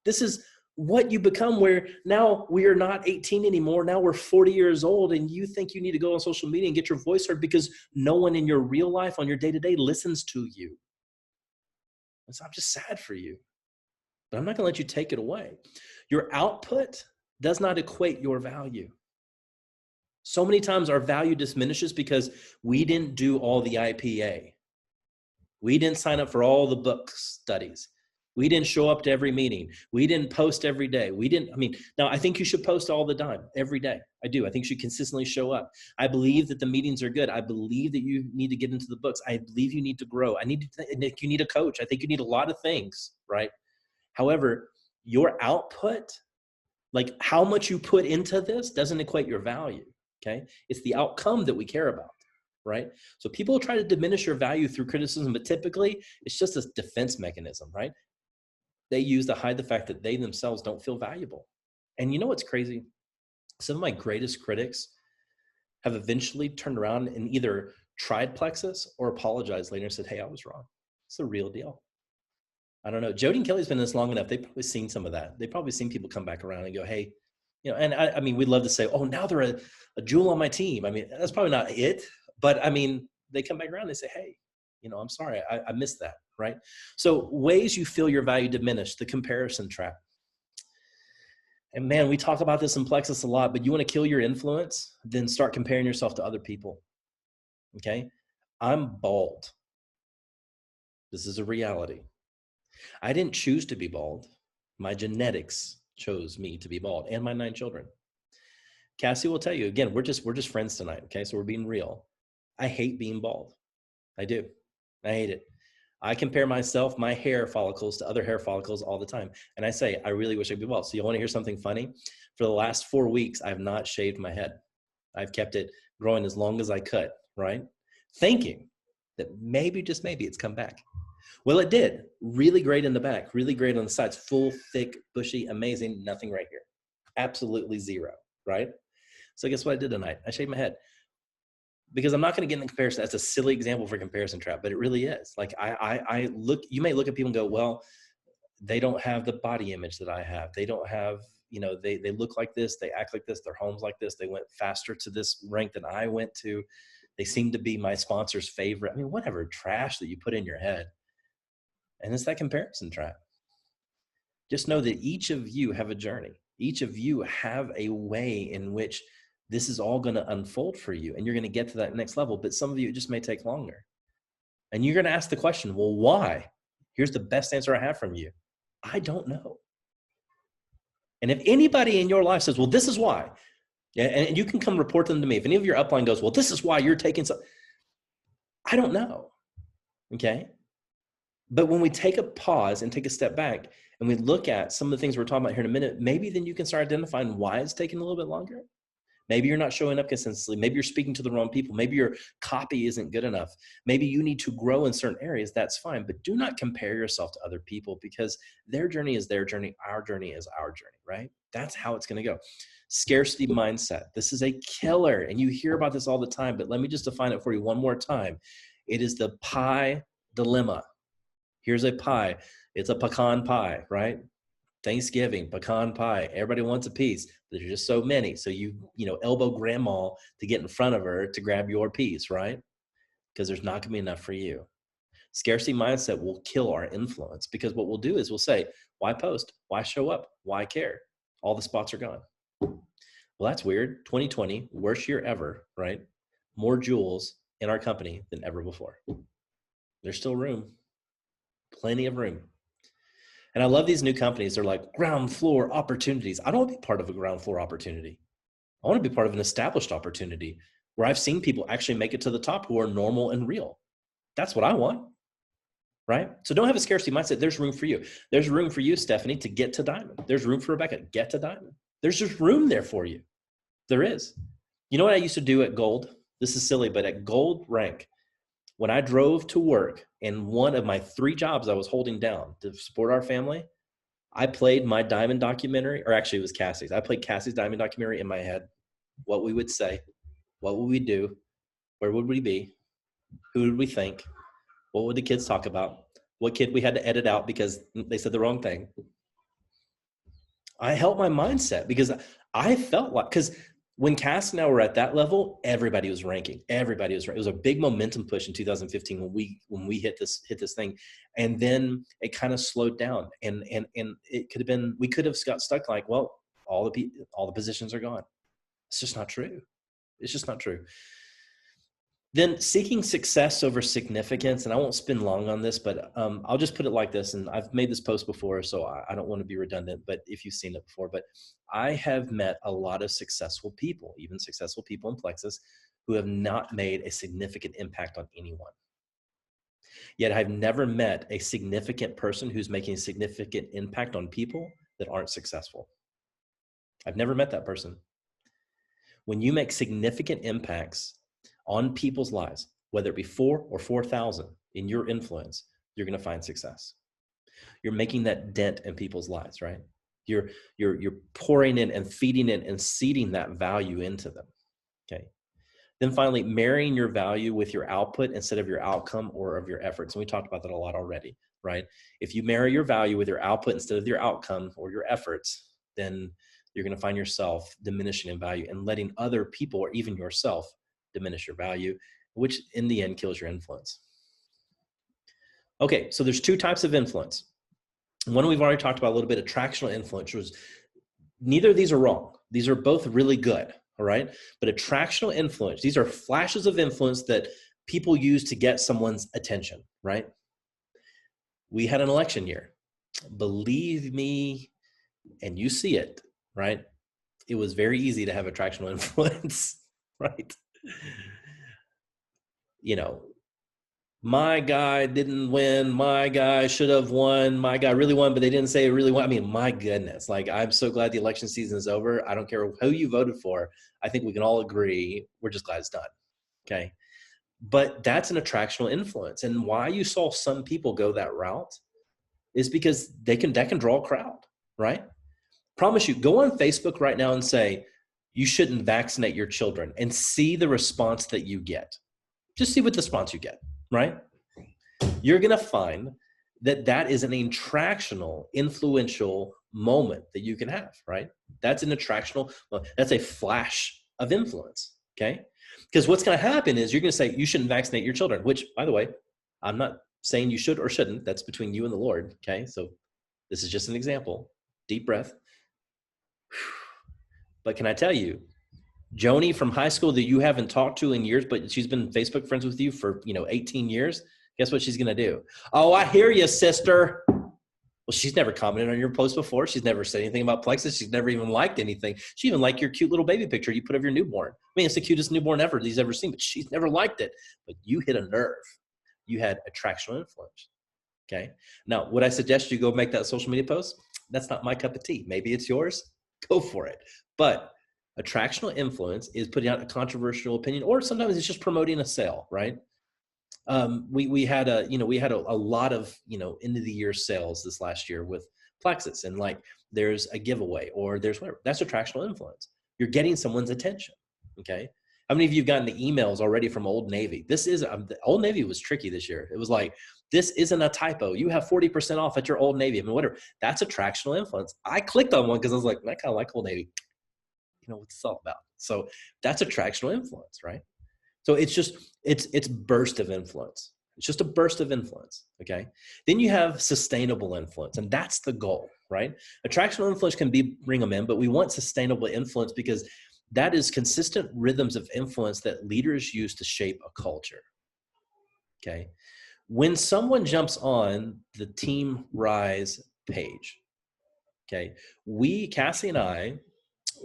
This is what you become, where now we are not 18 anymore. Now we're 40 years old and you think you need to go on social media and get your voice heard because no one in your real life on your day-to-day listens to you. And so I'm just sad for you, but I'm not going to let you take it away. Your output does not equate your value. So many times our value diminishes because we didn't do all the IPA. We didn't sign up for all the book studies. We didn't show up to every meeting. We didn't post every day. Now I think you should post all the time, every day. I do. I think you should consistently show up. I believe that the meetings are good. I believe that you need to get into the books. I believe you need to grow. I think you need a coach. I think you need a lot of things, right? However, your output, like how much you put into this, doesn't equate your value, okay? It's the outcome that we care about. Right? So people try to diminish your value through criticism, but typically it's just a defense mechanism, right? They use to hide the fact that they themselves don't feel valuable. And you know what's crazy? Some of my greatest critics have eventually turned around and either tried Plexus or apologized later and said, hey, I was wrong. It's the real deal. I don't know. Jody and Kelly's been in this long enough. They've probably seen some of that. They've probably seen people come back around and go, hey, and I mean, we'd love to say, oh, now they're a jewel on my team. I mean, that's probably not it. But I mean, they come back around and they say, hey, I'm sorry, I missed that, right? So ways you feel your value diminished, the comparison trap. And man, we talk about this in Plexus a lot, but you want to kill your influence, then start comparing yourself to other people, okay? I'm bald. This is a reality. I didn't choose to be bald. My genetics chose me to be bald and my 9 children. Cassie will tell you, again, we're just friends tonight, okay? So we're being real. I hate being bald. I do. I hate it. I compare myself, my hair follicles, to other hair follicles all the time. And I say, I really wish I could be bald. So you want to hear something funny? For the last 4 weeks, I've not shaved my head. I've kept it growing as long as I could, right? Thinking that maybe, just maybe, it's come back. Well, it did. Really great in the back, really great on the sides, full, thick, bushy, amazing, nothing right here. Absolutely zero, right? So guess what I did tonight? I shaved my head. Because I'm not going to get into comparison. That's a silly example for comparison trap, but it really is. Like I look, you may look at people and go, well, they don't have the body image that I have. They don't have, they look like this, they act like this, their home's like this. They went faster to this rank than I went to. They seem to be my sponsor's favorite. I mean, whatever trash that you put in your head. And it's that comparison trap. Just know that each of you have a journey. Each of you have a way in which this is all going to unfold for you, and you're going to get to that next level. But some of you, it just may take longer. And you're going to ask the question, well, why? Here's the best answer I have from you. I don't know. And if anybody in your life says, well, this is why, and you can come report them to me. If any of your upline goes, well, this is why you're taking some, I don't know. Okay. But when we take a pause and take a step back and we look at some of the things we're talking about here in a minute, maybe then you can start identifying why it's taking a little bit longer. Maybe you're not showing up consistently. Maybe you're speaking to the wrong people. Maybe your copy isn't good enough. Maybe you need to grow in certain areas. That's fine. But do not compare yourself to other people, because their journey is their journey. Our journey is our journey, right? That's how it's going to go. Scarcity mindset. This is a killer. And you hear about this all the time, but let me just define it for you one more time. It is the pie dilemma. Here's a pie. It's a pecan pie, right? Thanksgiving, pecan pie. Everybody wants a piece. There's just so many. So you elbow grandma to get in front of her to grab your piece, right? Because there's not going to be enough for you. Scarcity mindset will kill our influence, because what we'll do is we'll say, why post? Why show up? Why care? All the spots are gone. Well, that's weird. 2020, worst year ever, right? More jewels in our company than ever before. There's still room. Plenty of room. And I love these new companies. They're like ground floor opportunities. I don't want to be part of a ground floor opportunity. I want to be part of an established opportunity where I've seen people actually make it to the top who are normal and real. That's what I want, right? So don't have a scarcity mindset. There's room for you. There's room for you, Stephanie, to get to diamond. There's room for Rebecca, get to diamond. There's just room there for you. There is. You know what I used to do at gold? This is silly, but at gold rank, when I drove to work in one of my 3 jobs I was holding down to support our family, I played my diamond documentary, or actually it was Cassie's. I played Cassie's diamond documentary in my head. What we would say, what would we do, where would we be, who would we think, what would the kids talk about, what kid we had to edit out because they said the wrong thing. I helped my mindset because I felt like, because when Cass and I were at that level, everybody was ranking. Everybody was ranking. It was a big momentum push in 2015 when we hit this thing, and then it kind of slowed down. And it could have been, we could have got stuck like, well, all the positions are gone. It's just not true. It's just not true. Then seeking success over significance, and I won't spend long on this, but I'll just put it like this, and I've made this post before, so I don't want to be redundant, but if you've seen it before, but I have met a lot of successful people, even successful people in Plexus, who have not made a significant impact on anyone. Yet I've never met a significant person who's making a significant impact on people that aren't successful. I've never met that person. When you make significant impacts on people's lives, whether it be 4 or 4,000 in your influence, you're going to find success. You're making that dent in people's lives, right? You're pouring in and feeding in and seeding that value into them. Okay. Then finally, marrying your value with your output instead of your outcome or of your efforts. And we talked about that a lot already, right? If you marry your value with your output instead of your outcome or your efforts, then you're going to find yourself diminishing in value and letting other people or even yourself diminish your value, which in the end kills your influence. Okay, so there's 2 types of influence. One we've already talked about a little bit, attractional influence, was neither of these are wrong. These are both really good, all right? But attractional influence, these are flashes of influence that people use to get someone's attention, right? We had an election year. Believe me, and you see it, right? It was very easy to have attractional influence, right? My guy didn't win. My guy should have won. My guy really won, but they didn't say it really won. I mean, my goodness, like, I'm so glad the election season is over. I don't care who you voted for. I think we can all agree we're just glad it's done. Okay. But that's an attractional influence. And why you saw some people go that route is because that can draw a crowd, right? Promise you, go on Facebook right now and say, you shouldn't vaccinate your children, and see the response that you get. Just see what the response you get, right? You're going to find that that is an attractional, influential moment that you can have, right? That's an attractional, that's a flash of influence, okay? Because what's going to happen is you're going to say, you shouldn't vaccinate your children, which, by the way, I'm not saying you should or shouldn't. That's between you and the Lord, okay? So this is just an example. Deep breath. But can I tell you, Joni from high school that you haven't talked to in years, but she's been Facebook friends with you for, 18 years. Guess what she's going to do? Oh, I hear you, sister. Well, she's never commented on your post before. She's never said anything about Plexus. She's never even liked anything. She even liked your cute little baby picture you put of your newborn. I mean, it's the cutest newborn ever he's ever seen, but she's never liked it. But you hit a nerve. You had attractional influence. Okay. Now, would I suggest you go make that social media post? That's not my cup of tea. Maybe it's yours. Go for it. But attractional influence is putting out a controversial opinion, or sometimes it's just promoting a sale, right? We had a lot of, end of the year sales this last year with Plexus, and like there's a giveaway or there's whatever. That's attractional influence. You're getting someone's attention. Okay. How many of you have gotten the emails already from Old Navy? Old Navy was tricky this year. It was like, this isn't a typo. You have 40% off at your Old Navy. I mean, whatever. That's attractional influence. I clicked on one because I was like, I kind of like Old Navy. What's this all about? So that's attractional influence, right? So it's burst of influence. It's just a burst of influence, okay? Then you have sustainable influence, and that's the goal, right? Attractional influence can bring them in, but we want sustainable influence because that is consistent rhythms of influence that leaders use to shape a culture, okay? When someone jumps on the Team Rise page, okay, Cassie and I,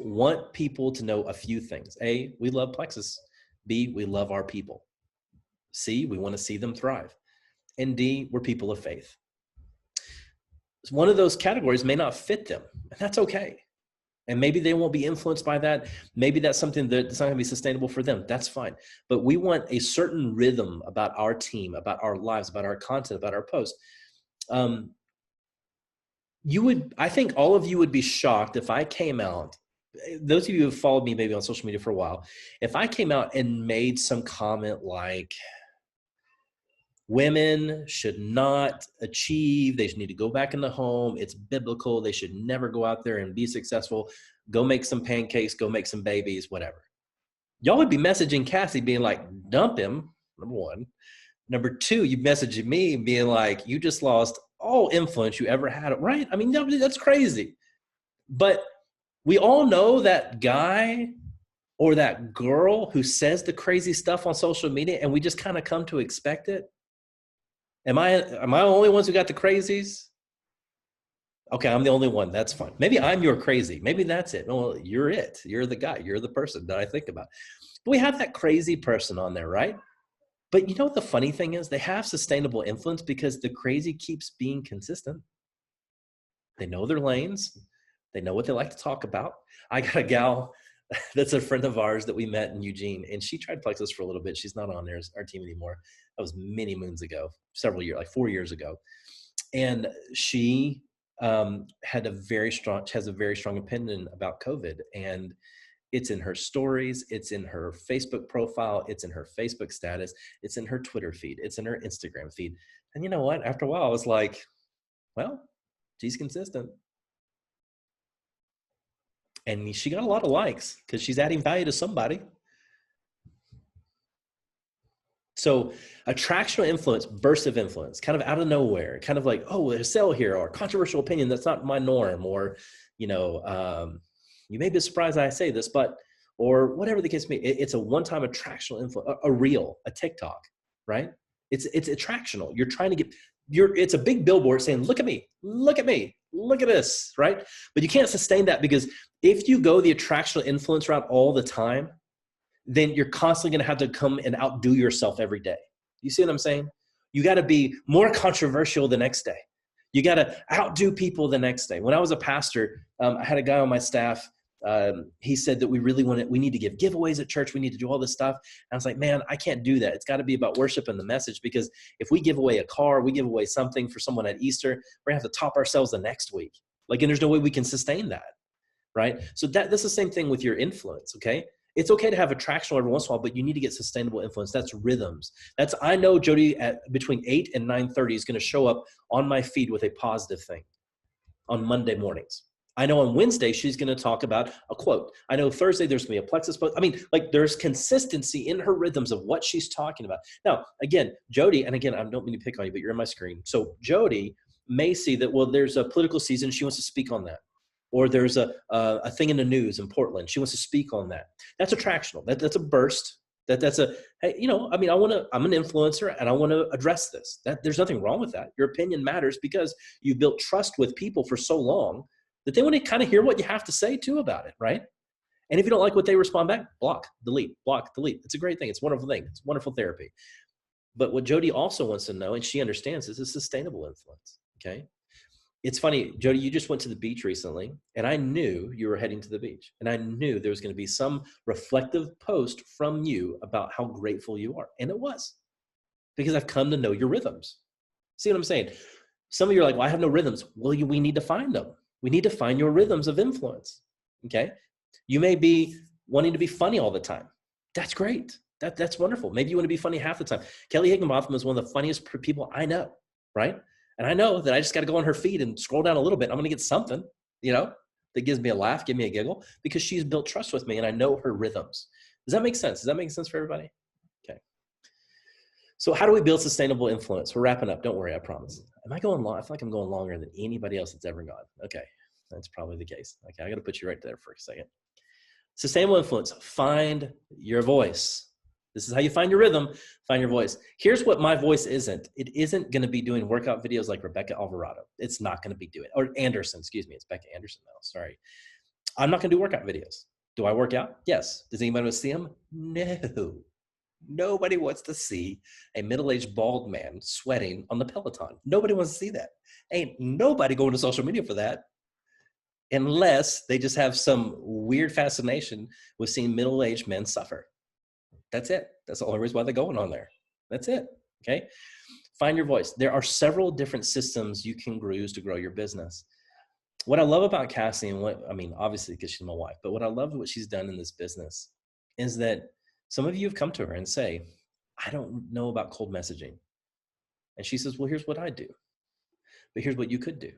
want people to know a few things. A, we love Plexus. B, we love our people. C, we want to see them thrive. And D, we're people of faith. So one of those categories may not fit them, and that's okay. And maybe they won't be influenced by that. Maybe that's something that's not going to be sustainable for them. That's fine. But we want a certain rhythm about our team, about our lives, about our content, about our posts. I think all of you would be shocked if I came out, those of you who have followed me maybe on social media for a while, if I came out and made some comment like, women should not achieve, they should need to go back in the home, it's biblical, they should never go out there and be successful, go make some pancakes, go make some babies, whatever. Y'all would be messaging Cassie being like, dump him, number one. Number two, you messaging me being like, you just lost all influence you ever had, right? I mean, that's crazy. But we all know that guy or that girl who says the crazy stuff on social media, and we just kind of come to expect it. Am I the only ones who got the crazies? Okay, I'm the only one. That's fine. Maybe I'm your crazy. Maybe that's it. Well, you're it. You're the guy. You're the person that I think about. But we have that crazy person on there, right? But the funny thing is they have sustainable influence because the crazy keeps being consistent. They know their lanes. They know what they like to talk about. I got a gal that's a friend of ours that we met in Eugene, and she tried Plexus for a little bit. She's not on our team anymore. That was many moons ago, several years, like 4 years ago. And she has a very strong opinion about COVID. And it's in her stories. It's in her Facebook profile. It's in her Facebook status. It's in her Twitter feed. It's in her Instagram feed. And you know what? After a while, I was like, well, she's consistent. And she got a lot of likes because she's adding value to somebody. So attractional influence, burst of influence, kind of out of nowhere, kind of like, oh, there's a sale here, or controversial opinion that's not my norm, or, you may be surprised I say this, but, or whatever the case may be. It's a one-time attractional influence, a reel, a TikTok, right? It's attractional. You're trying to get, it's a big billboard saying, look at me, look at me, look at this, right? But you can't sustain that because if you go the attractional influence route all the time, then you're constantly going to have to come and outdo yourself every day. You see what I'm saying? You got to be more controversial the next day. You got to outdo people the next day. When I was a pastor, I had a guy on my staff. he said that we need to give giveaways at church. We need to do all this stuff. And I was like, man, I can't do that. It's got to be about worship and the message, because if we give away a car, we give away something for someone at Easter, we're gonna have to top ourselves the next week. Like, and there's no way we can sustain that, right? So that's the same thing with your influence, okay? It's okay to have attractional every once in a while, but you need to get sustainable influence. That's rhythms. I know Jody at between 8 and 9:30 is going to show up on my feed with a positive thing on Monday mornings. I know on Wednesday, she's going to talk about a quote. I know Thursday, there's going to be a Plexus post. I mean, like, there's consistency in her rhythms of what she's talking about. Now, again, Jody, and again, I don't mean to pick on you, but you're in my screen. So Jody may see that, well, there's a political season. She wants to speak on that. Or there's a thing in the news in Portland. She wants to speak on that. That's attractional. That's a burst. That's a, hey, I'm an influencer and I want to address this. There's nothing wrong with that. Your opinion matters because you've built trust with people for so long that they want to kind of hear what you have to say too about it, right? And if you don't like what they respond back, block, delete. It's a great thing. It's a wonderful thing. It's wonderful therapy. But what Jody also wants to know, and she understands, is a sustainable influence, okay? It's funny, Jody, you just went to the beach recently, and I knew you were heading to the beach, and I knew there was going to be some reflective post from you about how grateful you are. And it was, because I've come to know your rhythms. See what I'm saying? Some of you are like, well, I have no rhythms. Well, we need to find them. We need to find your rhythms of influence, okay? You may be wanting to be funny all the time. That's great. That's wonderful. Maybe you want to be funny half the time. Kelly Higginbotham is one of the funniest people I know, right? And I know that I just got to go on her feed and scroll down a little bit. I'm going to get something, that gives me a laugh, give me a giggle, because she's built trust with me and I know her rhythms. Does that make sense? Does that make sense for everybody? Okay. So how do we build sustainable influence? We're wrapping up. Don't worry, I promise. Am I going long? I feel like I'm going longer than anybody else that's ever gone. Okay. That's probably the case. Okay. I got to put you right there for a second. Sustainable influence. Find your voice. This is how you find your rhythm, find your voice. Here's what my voice isn't. It isn't going to be doing workout videos like Rebecca Alvarado. It's not going to be doing, or Anderson, excuse me. It's Becca Anderson now, sorry. I'm not going to do workout videos. Do I work out? Yes. Does anybody want to see them? No. Nobody wants to see a middle-aged bald man sweating on the Peloton. Nobody wants to see that. Ain't nobody going to social media for that, unless they just have some weird fascination with seeing middle-aged men suffer. That's it. That's the only reason why they're going on there. That's it. Okay. Find your voice. There are several different systems you can use to grow your business. What I love about Cassie, and obviously because she's my wife, but what I love what she's done in this business is that some of you have come to her and say, I don't know about cold messaging. And she says, well, here's what I do, but here's what you could do.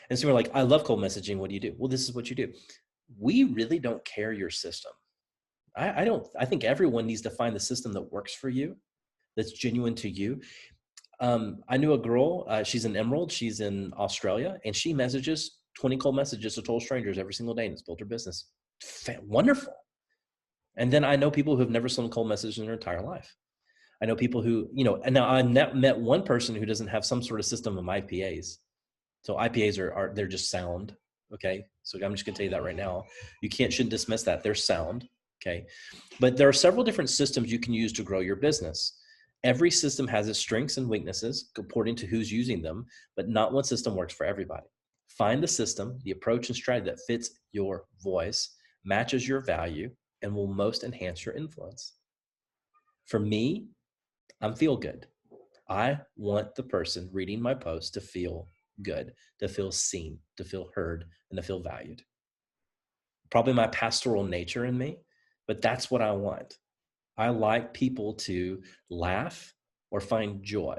And so we're like, I love cold messaging. What do you do? Well, this is what you do. We really don't care your system. I think everyone needs to find the system that works for you, that's genuine to you. I knew a girl, she's an Emerald, she's in Australia, and she messages 20 cold messages to total strangers every single day, and it's built her business. Wonderful. And then I know people who have never sent a cold message in their entire life. I know people who, and now I met one person who doesn't have some sort of system of IPAs. So IPAs they're just sound. Okay. So I'm just gonna tell you that right now. You shouldn't dismiss that. They're sound. Okay. But there are several different systems you can use to grow your business. Every system has its strengths and weaknesses according to who's using them, but not one system works for everybody. Find the system, the approach and strategy that fits your voice, matches your value, and will most enhance your influence. For me, I'm feel good. I want the person reading my post to feel good, to feel seen, to feel heard, and to feel valued. Probably my pastoral nature in me, but that's what I want. I like people to laugh or find joy.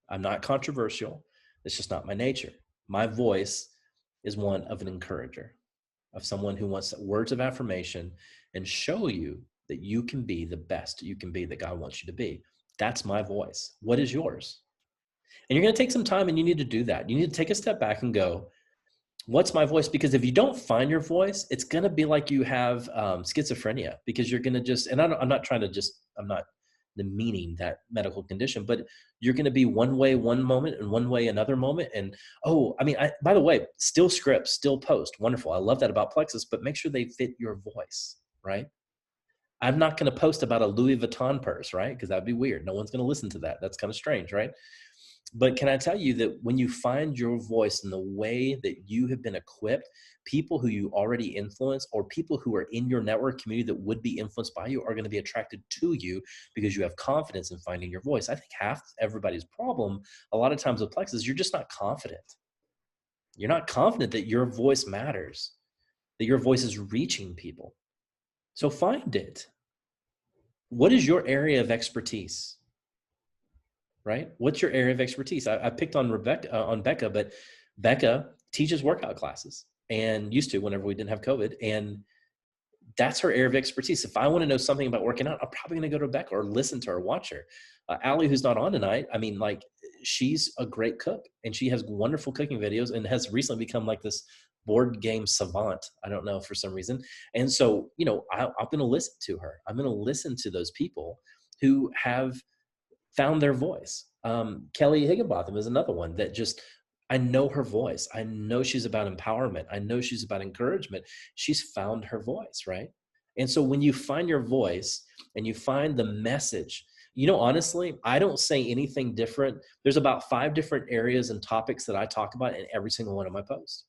I'm not controversial. It's just not my nature. My voice is one of an encourager, of someone who wants words of affirmation and show you that you can be the best you can be, that God wants you to be. That's my voice. What is yours? And you're going to take some time and you need to do that. You need to take a step back and go, what's my voice? Because if you don't find your voice, it's going to be like you have schizophrenia, because you're going to just, and I'm not demeaning that medical condition, but you're going to be one way one moment and one way another moment. And, by the way, still scripts, still post. Wonderful. I love that about Plexus, but make sure they fit your voice, right? I'm not going to post about a Louis Vuitton purse, right? Because that'd be weird. No one's going to listen to that. That's kind of strange, right? But can I tell you that when you find your voice in the way that you have been equipped, people who you already influence or people who are in your network community that would be influenced by you are going to be attracted to you because you have confidence in finding your voice. I think half everybody's problem a lot of times with Plexus, you're just not confident. You're not confident that your voice matters, that your voice is reaching people. So find it. What is your area of expertise? Right? What's your area of expertise? I picked on Becca, but Becca teaches workout classes and used to whenever we didn't have COVID. And that's her area of expertise. If I want to know something about working out, I'm probably going to go to Becca or listen to her, watch her. Allie, who's not on tonight, I mean, like, she's a great cook and she has wonderful cooking videos and has recently become like this board game savant. I don't know, for some reason. And so, you know, I'm going to listen to her. I'm going to listen to those people who have found their voice. Kelly Higginbotham is another one that just, I know her voice. I know she's about empowerment. I know she's about encouragement. She's found her voice, right? And so when you find your voice and you find the message, you know, honestly, I don't say anything different. There's about 5 different areas and topics that I talk about in every single one of my posts.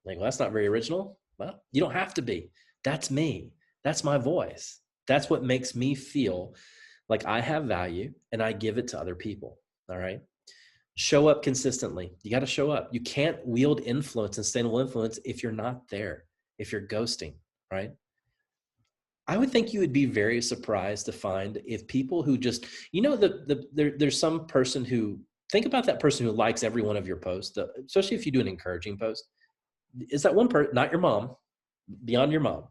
Like, well, that's not very original. Well, you don't have to be. That's me. That's my voice. That's what makes me feel like I have value and I give it to other people. All right. Show up consistently. You got to show up. You can't wield influence and sustainable influence if you're not there, if you're ghosting, right? I would think you would be very surprised to find if people who just, you know, there's some person who, think about that person who likes every one of your posts, especially if you do an encouraging post. Is that one person, not your mom, beyond your mom?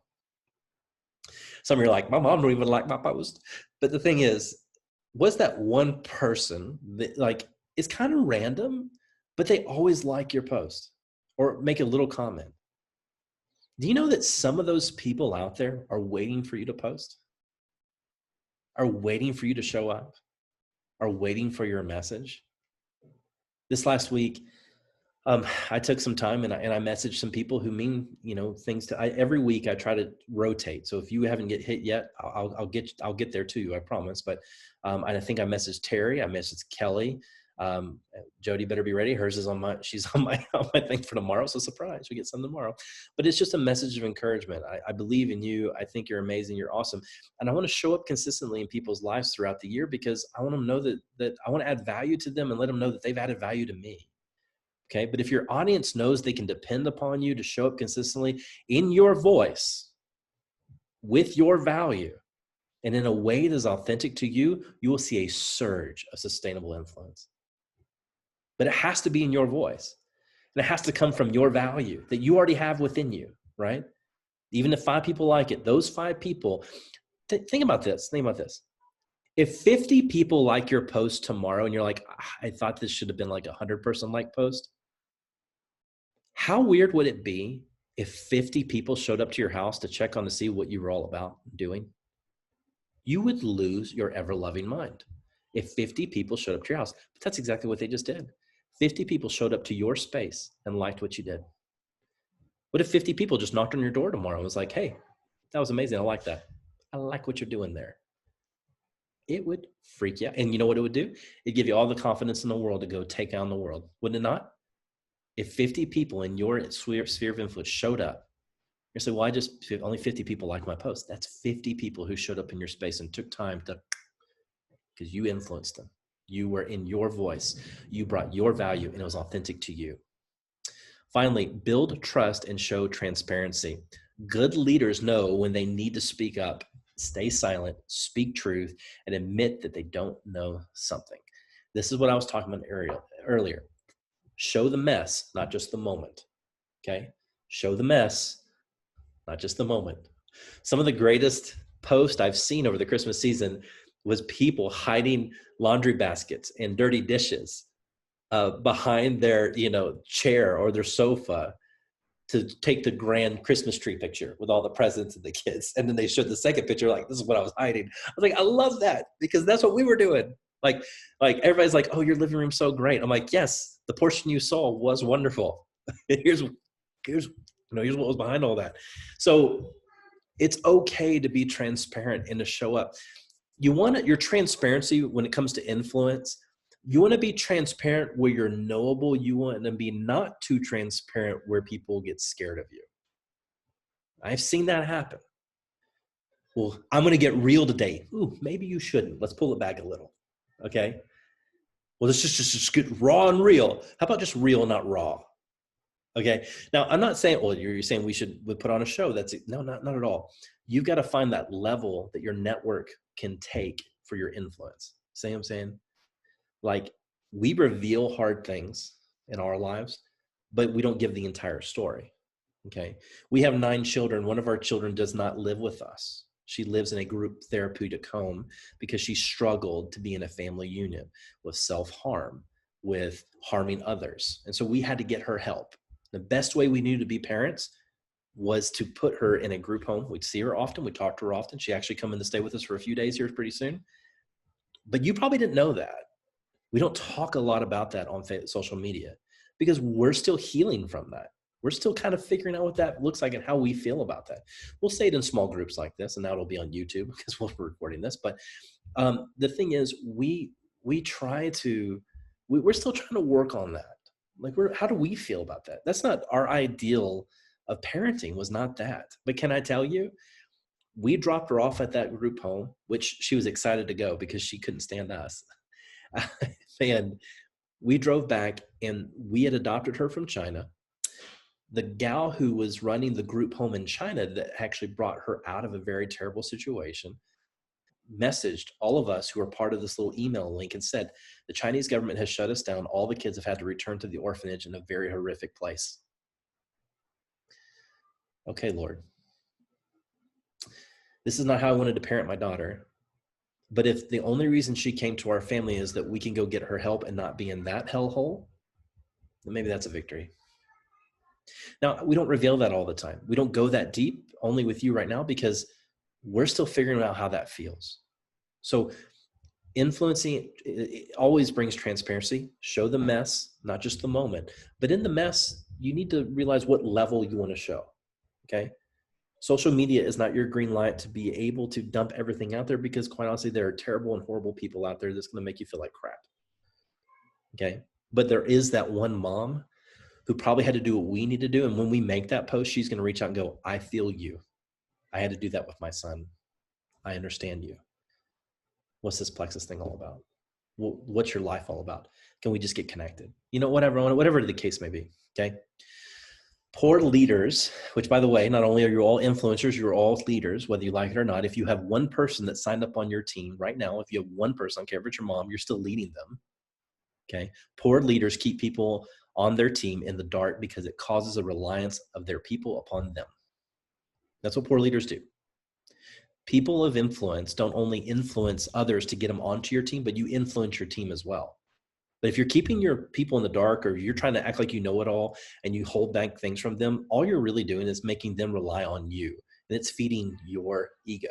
Some of you are like, my mom don't even like my post. But the thing is, was that one person that, like, it's kind of random, but they always like your post or make a little comment? Do you know that some of those people out there are waiting for you to post, are waiting for you to show up, are waiting for your message? This last week, I took some time and I messaged some people who mean, you know, things to. Every week I try to rotate. So if you haven't get hit yet, I'll get there to you, I promise. But I think I messaged Terry, I messaged Kelly. Jody better be ready. Hers is she's on my thing for tomorrow. So surprise, we get some tomorrow. But it's just a message of encouragement. I believe in you. I think you're amazing. You're awesome. And I want to show up consistently in people's lives throughout the year because I want them to know that I want to add value to them and let them know that they've added value to me. Okay. But if your audience knows they can depend upon you to show up consistently in your voice, with your value, and in a way that is authentic to you, you will see a surge of sustainable influence. But it has to be in your voice. And it has to come from your value that you already have within you, right? Even if 5 people like it, those 5 people, think about this. Think about this. If 50 people like your post tomorrow and you're like, I thought this should have been like a 100-person like post. How weird would it be if 50 people showed up to your house to check on to see what you were all about doing? You would lose your ever-loving mind if 50 people showed up to your house. But that's exactly what they just did. 50 people showed up to your space and liked what you did. What if 50 people just knocked on your door tomorrow and was like, hey, that was amazing. I like that. I like what you're doing there. It would freak you out. And you know what it would do? It'd give you all the confidence in the world to go take on the world. Wouldn't it not? If 50 people in your sphere of influence showed up, you say, well, only 50 people like my post. That's 50 people who showed up in your space and took time to, because you influenced them. You were in your voice. You brought your value and it was authentic to you. Finally, build trust and show transparency. Good leaders know when they need to speak up, stay silent, speak truth, and admit that they don't know something. This is what I was talking about earlier. Show the mess, not just the moment. Okay? Show the mess, not just the moment. Some of the greatest posts I've seen over the Christmas season was people hiding laundry baskets and dirty dishes behind their, chair or their sofa to take the grand Christmas tree picture with all the presents and the kids. And then they showed the second picture, like, this is what I was hiding. I was like, I love that because that's what we were doing. Like everybody's like, oh, your living room's so great. I'm like, yes, the portion you saw was wonderful. here's what was behind all that. So it's okay to be transparent and to show up. You want your transparency when it comes to influence You want to be transparent where you're knowable. You want to be not too transparent where people get scared of you. I've seen that happen. Well, I'm going to get real today. Ooh, maybe you shouldn't. Let's pull it back a little. Okay. Well, let's just get raw and real. How about just real, not raw? Okay. Now, I'm not saying, well, you're saying we put on a show. That's it. No, not at all. You've got to find that level that your network can take for your influence. See what I'm saying? Like, we reveal hard things in our lives, but we don't give the entire story. Okay. We have 9 children. One of our children does not live with us. She lives in a group therapeutic home because she struggled to be in a family unit with self-harm, with harming others. And so we had to get her help. The best way we knew to be parents was to put her in a group home. We'd see her often. We'd talk to her often. She actually come in to stay with us for a few days here pretty soon. But you probably didn't know that. We don't talk a lot about that on social media because we're still healing from that. We're still kind of figuring out what that looks like and how we feel about that. We'll say it in small groups like this, and now it'll be on YouTube because we're recording this. But the thing is, we're still trying to work on that. Like, how do we feel about that? That's not our ideal of parenting, was not that. But can I tell you, we dropped her off at that group home, which she was excited to go because she couldn't stand us. And we drove back, and we had adopted her from China. The gal who was running the group home in China that actually brought her out of a very terrible situation messaged all of us who are part of this little email link and said, the Chinese government has shut us down. All the kids have had to return to the orphanage in a very horrific place. Okay, Lord. This is not how I wanted to parent my daughter. But if the only reason she came to our family is that we can go get her help and not be in that hellhole, then maybe that's a victory. Now, we don't reveal that all the time. We don't go that deep, only with you right now, because we're still figuring out how that feels. So influencing, it always brings transparency. Show the mess, not just the moment. But in the mess, you need to realize what level you want to show, okay? Social media is not your green light to be able to dump everything out there, because quite honestly, there are terrible and horrible people out there that's going to make you feel like crap, okay? But there is that one mom who probably had to do what we need to do. And when we make that post, she's going to reach out and go, I feel you. I had to do that with my son. I understand you. What's this Plexus thing all about? What's your life all about? Can we just get connected? You know, whatever the case may be, okay? Poor leaders, which, by the way, not only are you all influencers, you're all leaders, whether you like it or not. If you have one person that signed up on your team right now, if you have one person, I don't care if it's your mom, you're still leading them, okay? Poor leaders keep people on their team in the dark because it causes a reliance of their people upon them. That's what poor leaders do. People of influence don't only influence others to get them onto your team, but you influence your team as well. But if you're keeping your people in the dark, or you're trying to act like you know it all and you hold back things from them, all you're really doing is making them rely on you, and it's feeding your ego.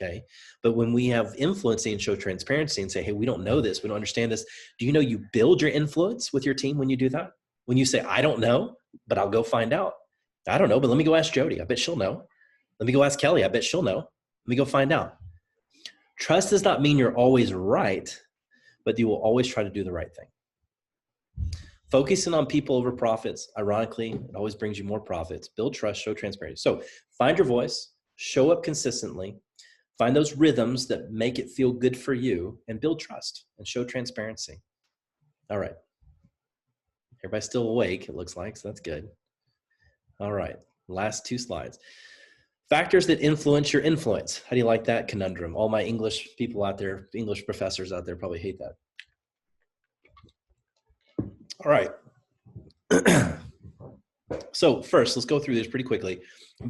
Okay. But when we have influencing and show transparency and say, hey, we don't know this, we don't understand this. Do you know you build your influence with your team when you do that? When you say, I don't know, but I'll go find out. I don't know, but let me go ask Jody. I bet she'll know. Let me go ask Kelly. I bet she'll know. Let me go find out. Trust does not mean you're always right, but you will always try to do the right thing. Focusing on people over profits, ironically, it always brings you more profits. Build trust, show transparency. So find your voice, show up consistently, find those rhythms that make it feel good for you, and build trust and show transparency. All right. Everybody's still awake, it looks like, so that's good. All right. Last 2 slides. Factors that influence your influence. How do you like that conundrum? All my English people out there, English professors out there probably hate that. All right. So first, let's go through this pretty quickly.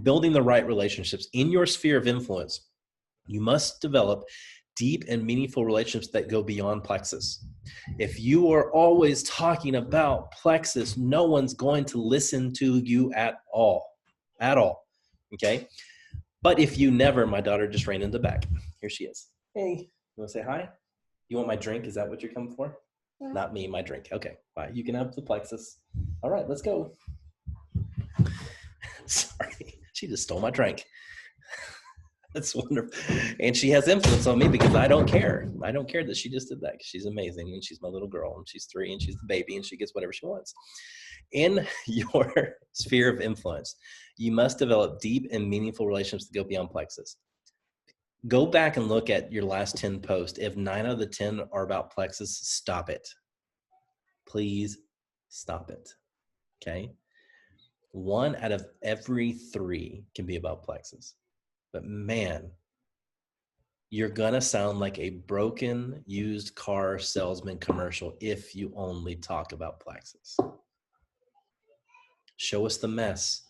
Building the right relationships. In your sphere of influence, you must develop deep and meaningful relationships that go beyond Plexus. If you are always talking about Plexus, no one's going to listen to you at all, okay? But if you never, my daughter just ran in the back. Here she is. Hey, you want to say hi? You want my drink? Is that what you're coming for? Yeah. Not me, my drink. Okay, bye. You can have the Plexus. All right, let's go. Sorry, she just stole my drink. That's wonderful. And she has influence on me because I don't care. I don't care that she just did that because she's amazing and she's my little girl and she's 3 and she's the baby and she gets whatever she wants. In your sphere of influence, you must develop deep and meaningful relationships to go beyond Plexus. Go back and look at your last 10 posts. If 9 out of the 10 are about Plexus, stop it. Please stop it. Okay? 1 out of every 3 can be about Plexus. But man, you're going to sound like a broken used car salesman commercial if you only talk about Plexus. Show us the mess.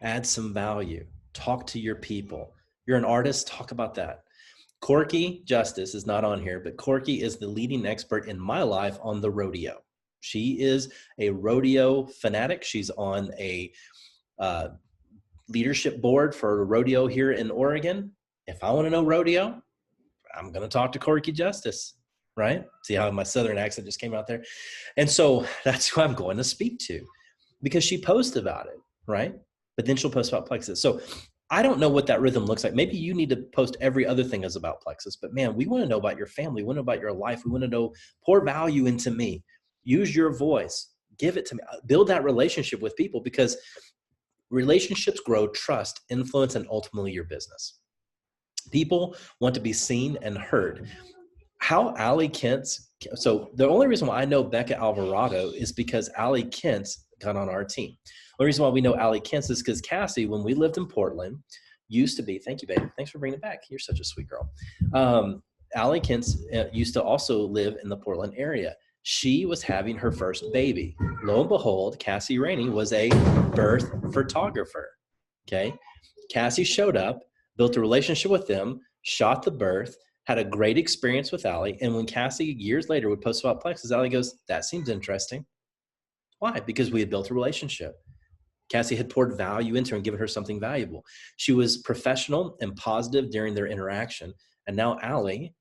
Add some value. Talk to your people. You're an artist, talk about that. Corky Justice is not on here, but Corky is the leading expert in my life on the rodeo. She is a rodeo fanatic. She's on a leadership board for a rodeo here in Oregon. If I want to know rodeo, I'm going to talk to Corky Justice, right? See how my Southern accent just came out there? And so that's who I'm going to speak to because she posts about it, right? But then she'll post about Plexus. So I don't know what that rhythm looks like. Maybe you need to post every other thing is about Plexus, but man, we want to know about your family. We want to know about your life. We want to know, pour value into me. Use your voice. Give it to me. Build that relationship with people because relationships grow trust, influence, and ultimately your business. People want to be seen and heard. How Allie Kent's, so the only reason why I know Becca Alvarado is because Allie Kent's got on our team. The reason why we know Allie Kent's is because Cassie, when we lived in Portland, used to be, thank you, babe. Thanks for bringing it back. You're such a sweet girl. Allie Kent's used to also live in the Portland area. She was having her first baby. Lo and behold, Cassie Rainey was a birth photographer. Okay. Cassie showed up, built a relationship with them, shot the birth, had a great experience with Allie. And when Cassie years later would post about Plexus, Allie goes, that seems interesting. Why? Because we had built a relationship. Cassie had poured value into her and given her something valuable. She was professional and positive during their interaction. And now Allie,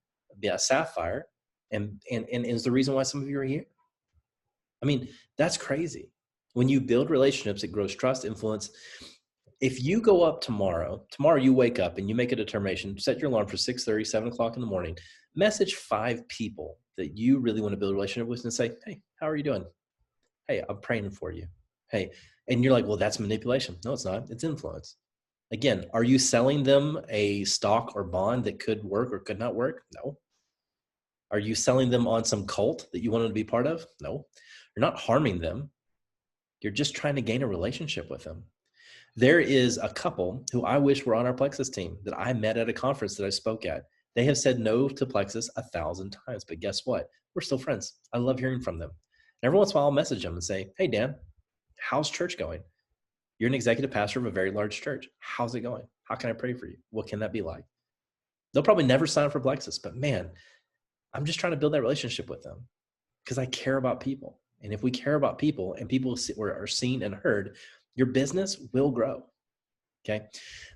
Sapphire, and is the reason why some of you are here. I mean, that's crazy. When you build relationships, it grows trust, influence. If you go up tomorrow you wake up and you make a determination, set your alarm for 6:30, 7 o'clock in the morning, message 5 people that you really want to build a relationship with and say, hey, how are you doing? Hey, I'm praying for you. Hey, and you're like, well, that's manipulation. No, it's not. It's influence. Again, are you selling them a stock or bond that could work or could not work? No. Are you selling them on some cult that you want them to be part of? No. You're not harming them. You're just trying to gain a relationship with them. There is a couple who I wish were on our Plexus team that I met at a conference that I spoke at. They have said no to Plexus 1,000 times, but guess what? We're still friends. I love hearing from them. And every once in a while, I'll message them and say, hey, Dan, how's church going? You're an executive pastor of a very large church. How's it going? How can I pray for you? What can that be like? They'll probably never sign up for Plexus, but man, I'm just trying to build that relationship with them because I care about people. And if we care about people and people are seen and heard, your business will grow. Okay.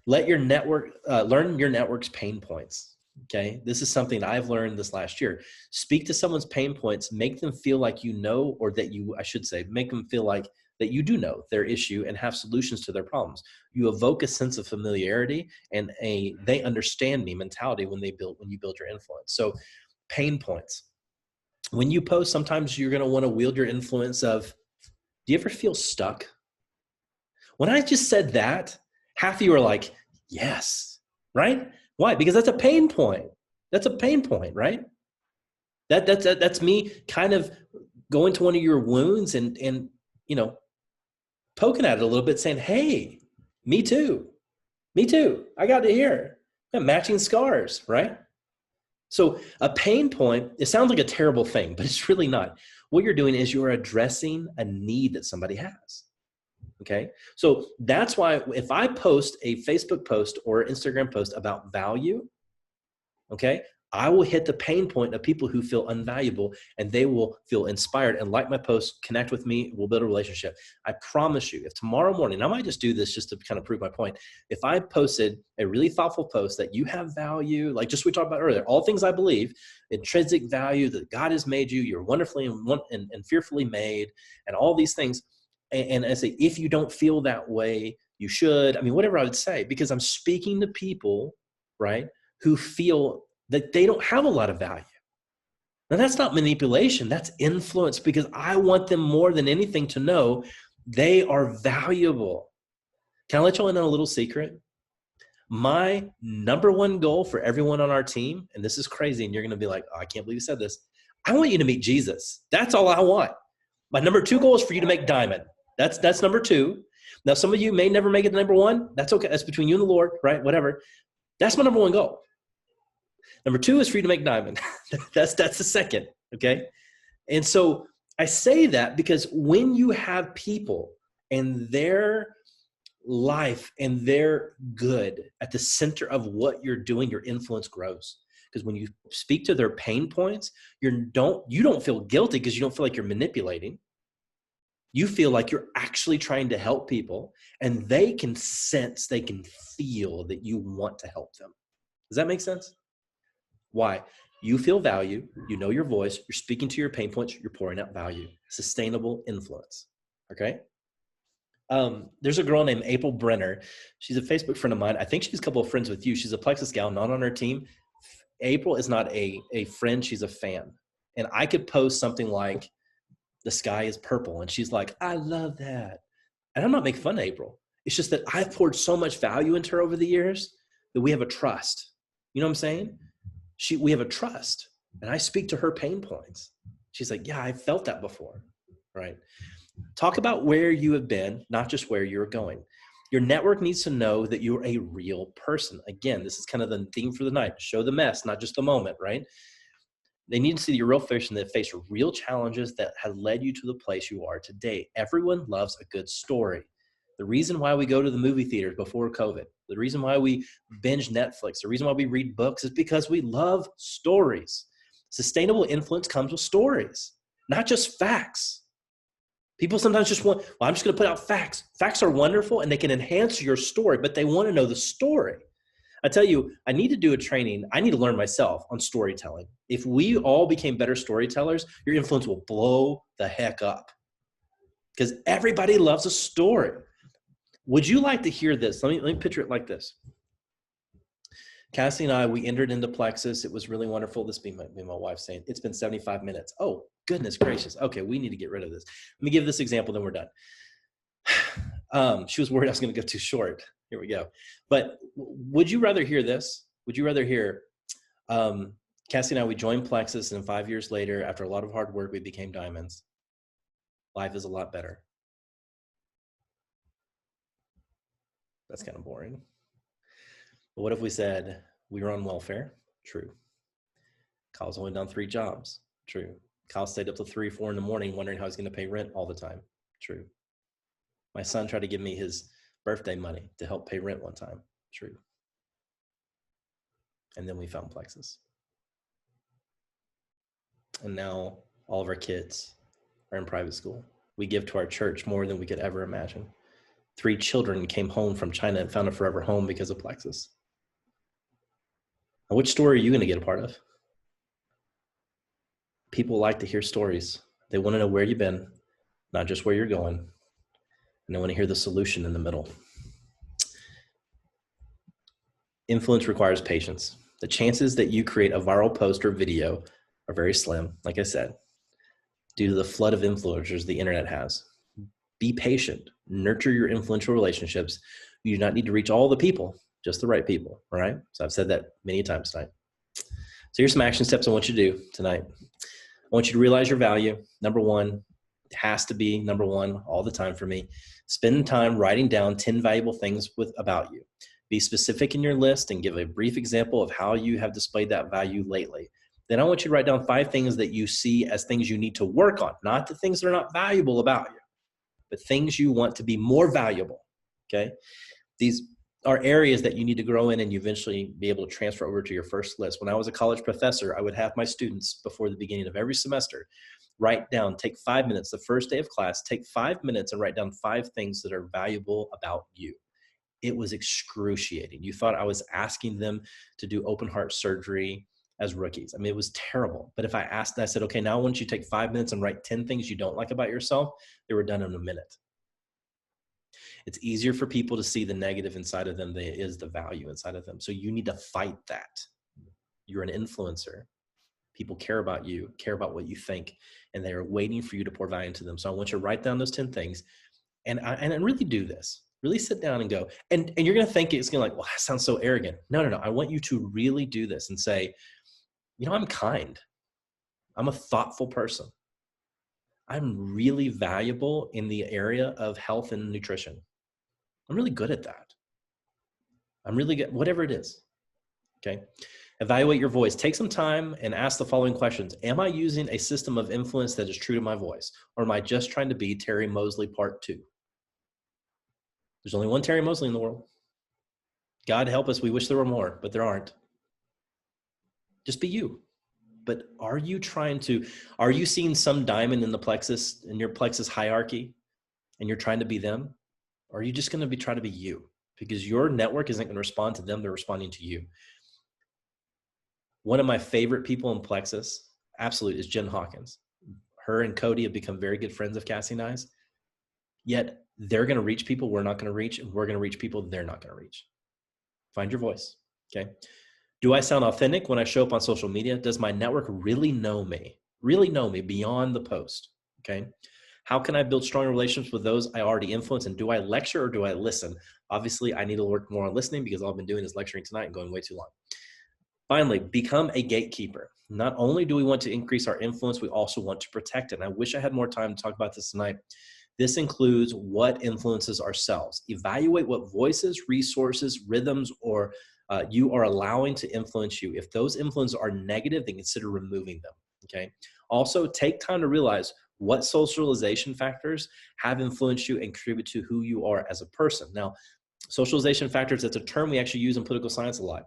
Let your network, learn your network's pain points. Okay. This is something I've learned this last year. Speak to someone's pain points, make them feel like you know, or that you, I should say, make them feel like that you do know their issue and have solutions to their problems. You evoke a sense of familiarity and they understand me mentality when you build your influence. So pain points. When you post, sometimes you're going to want to wield your influence of, do you ever feel stuck? When I just said that, half of you are like, yes, right? Why? Because that's a pain point. That's a pain point, right? That's me kind of going to one of your wounds and you know, poking at it a little bit saying, hey, me too. Me too. I got it here. Matching scars, right? So a pain point, it sounds like a terrible thing, but it's really not. What you're doing is you're addressing a need that somebody has. Okay. So that's why if I post a Facebook post or Instagram post about value, okay, I will hit the pain point of people who feel unvaluable and they will feel inspired and like my post, connect with me, we'll build a relationship. I promise you, if tomorrow morning, I might just do this just to kind of prove my point. If I posted a really thoughtful post that you have value, like just we talked about earlier, all things I believe, intrinsic value that God has made you, you're wonderfully and fearfully made, and all these things. And I say, if you don't feel that way, you should. I mean, whatever I would say, because I'm speaking to people right? Who feel that they don't have a lot of value. Now, that's not manipulation. That's influence, because I want them more than anything to know they are valuable. Can I let y'all in on a little secret? My number one goal for everyone on our team, and this is crazy, and you're going to be like, oh, I can't believe you said this. I want you to meet Jesus. That's all I want. My number two goal is for you to make diamond. That's number two. Now, some of you may never make it to number one. That's okay. That's between you and the Lord, right? Whatever. That's my number one goal. Number two is for you to make diamond. That's the second, okay? And so I say that because when you have people and their life and their good at the center of what you're doing, your influence grows. Because when you speak to their pain points, you don't feel guilty because you don't feel like you're manipulating. You feel like you're actually trying to help people, and they can sense, they can feel that you want to help them. Does that make sense? Why? You feel value, you know your voice, you're speaking to your pain points, you're pouring out value. Sustainable influence, okay? There's a girl named April Brenner. She's a Facebook friend of mine. I think she's a couple of friends with you. She's a Plexus gal, not on our team. April is not a friend, she's a fan. And I could post something like, the sky is purple, and she's like, I love that. And I'm not making fun of April. It's just that I've poured so much value into her over the years that we have a trust. You know what I'm saying? We have a trust, and I speak to her pain points. She's like, yeah, I felt that before, right? Talk about where you have been, not just where you're going. Your network needs to know that you're a real person. Again, this is kind of the theme for the night. Show the mess, not just the moment, right? They need to see your real person that face real challenges that have led you to the place you are today. Everyone loves a good story. The reason why we go to the movie theaters before COVID, the reason why we binge Netflix, the reason why we read books is because we love stories. Sustainable influence comes with stories, not just facts. People sometimes just want, well, I'm just going to put out facts. Facts are wonderful and they can enhance your story, but they want to know the story. I tell you, I need to do a training. I need to learn myself on storytelling. If we all became better storytellers, your influence will blow the heck up, because everybody loves a story. Would you like to hear this? Let me picture it like this. Cassie and I, we entered into Plexus. It was really wonderful. This being my wife saying, it's been 75 minutes. Oh, goodness gracious. Okay, we need to get rid of this. Let me give this example, then we're done. She was worried I was going to go too short. Here we go. But would you rather hear this? Would you rather hear, Cassie and I, we joined Plexus, and 5 years later, after a lot of hard work, we became diamonds. Life is a lot better. That's kind of boring. But what if we said we were on welfare? True. Kyle's only done 3 jobs. True. Kyle stayed up till 3, 4 in the morning wondering how he's going to pay rent all the time. True. My son tried to give me his birthday money to help pay rent one time. True. And then we found Plexus. And now all of our kids are in private school. We give to our church more than we could ever imagine. 3 children came home from China and found a forever home because of Plexus. Now, which story are you going to get a part of? People like to hear stories. They want to know where you've been, not just where you're going. And they want to hear the solution in the middle. Influence requires patience. The chances that you create a viral post or video are very slim, like I said, due to the flood of influencers the internet has. Be patient. Nurture your influential relationships. You do not need to reach all the people, just the right people, all right? So I've said that many times tonight. So here's some action steps I want you to do tonight. I want you to realize your value. Number one, it has to be number one all the time for me. Spend time writing down 10 valuable things about you. Be specific in your list and give a brief example of how you have displayed that value lately. Then I want you to write down 5 things that you see as things you need to work on, not the things that are not valuable about you, but things you want to be more valuable, okay? These are areas that you need to grow in and you eventually be able to transfer over to your first list. When I was a college professor, I would have my students before the beginning of every semester write down, take 5 minutes, the first day of class, take 5 minutes and write down 5 things that are valuable about you. It was excruciating. You thought I was asking them to do open heart surgery as rookies. I mean, it was terrible. But if I asked, I said, okay, now I want you to take 5 minutes and write 10 things you don't like about yourself, they were done in a minute. It's easier for people to see the negative inside of them than it is the value inside of them. So you need to fight that. You're an influencer. People care about you, care about what you think, and they are waiting for you to pour value into them. So I want you to write down those 10 things and really do this. Really sit down and go. And you're going to think it's going to like, well, that sounds so arrogant. No. I want you to really do this and say, you know, I'm kind. I'm a thoughtful person. I'm really valuable in the area of health and nutrition. I'm really good at that. I'm really good, whatever it is. Okay. Evaluate your voice. Take some time and ask the following questions. Am I using a system of influence that is true to my voice? Or am I just trying to be Terry Mosley part 2? There's only one Terry Mosley in the world. God help us. We wish there were more, but there aren't. Just be you. But are you seeing some diamond in your Plexus hierarchy, and you're trying to be them? Or are you just going to try to be you? Because your network isn't going to respond to them. They're responding to you. One of my favorite people in Plexus, absolutely, is Jen Hawkins. Her and Cody have become very good friends of Cassie and I's. Yet they're going to reach people we're not going to reach, and we're going to reach people they're not going to reach. Find your voice, okay? Do I sound authentic when I show up on social media? Does my network really know me beyond the post, okay? How can I build stronger relationships with those I already influence? And do I lecture or do I listen? Obviously, I need to work more on listening because all I've been doing is lecturing tonight and going way too long. Finally, become a gatekeeper. Not only do we want to increase our influence, we also want to protect it. And I wish I had more time to talk about this tonight. This includes what influences ourselves. Evaluate what voices, resources, rhythms, or you are allowing to influence you. If those influences are negative, then consider removing them, okay? Also, take time to realize what socialization factors have influenced you and contribute to who you are as a person. Now, socialization factors, that's a term we actually use in political science a lot.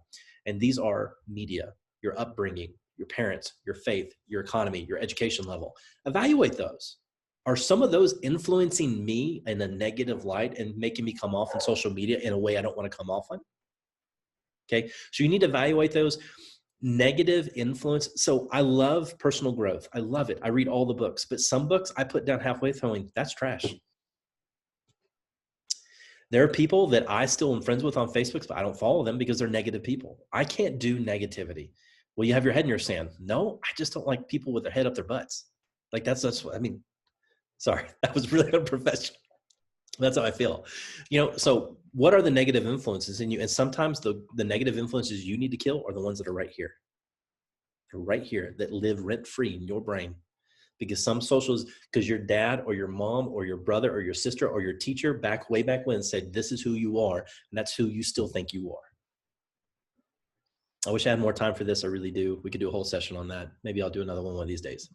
And these are media, your upbringing, your parents, your faith, your economy, your education level. Evaluate those. Are some of those influencing me in a negative light and making me come off on social media in a way I don't want to come off on? Okay, so you need to evaluate those. Negative influence. So I love personal growth. I love it. I read all the books, but some books I put down halfway throwing, that's trash. There are people that I still am friends with on Facebook, but I don't follow them because they're negative people. I can't do negativity. Well, you have your head in your sand. No, I just don't like people with their head up their butts. Like that's what I mean. Sorry, that was really unprofessional. That's how I feel. So what are the negative influences in you? And sometimes the negative influences you need to kill are the ones that are right here. They're right here, that live rent-free in your brain. Because some socials, because your dad or your mom or your brother or your sister or your teacher way back when said, this is who you are, and that's who you still think you are. I wish I had more time for this. I really do. We could do a whole session on that. Maybe I'll do another one of these days.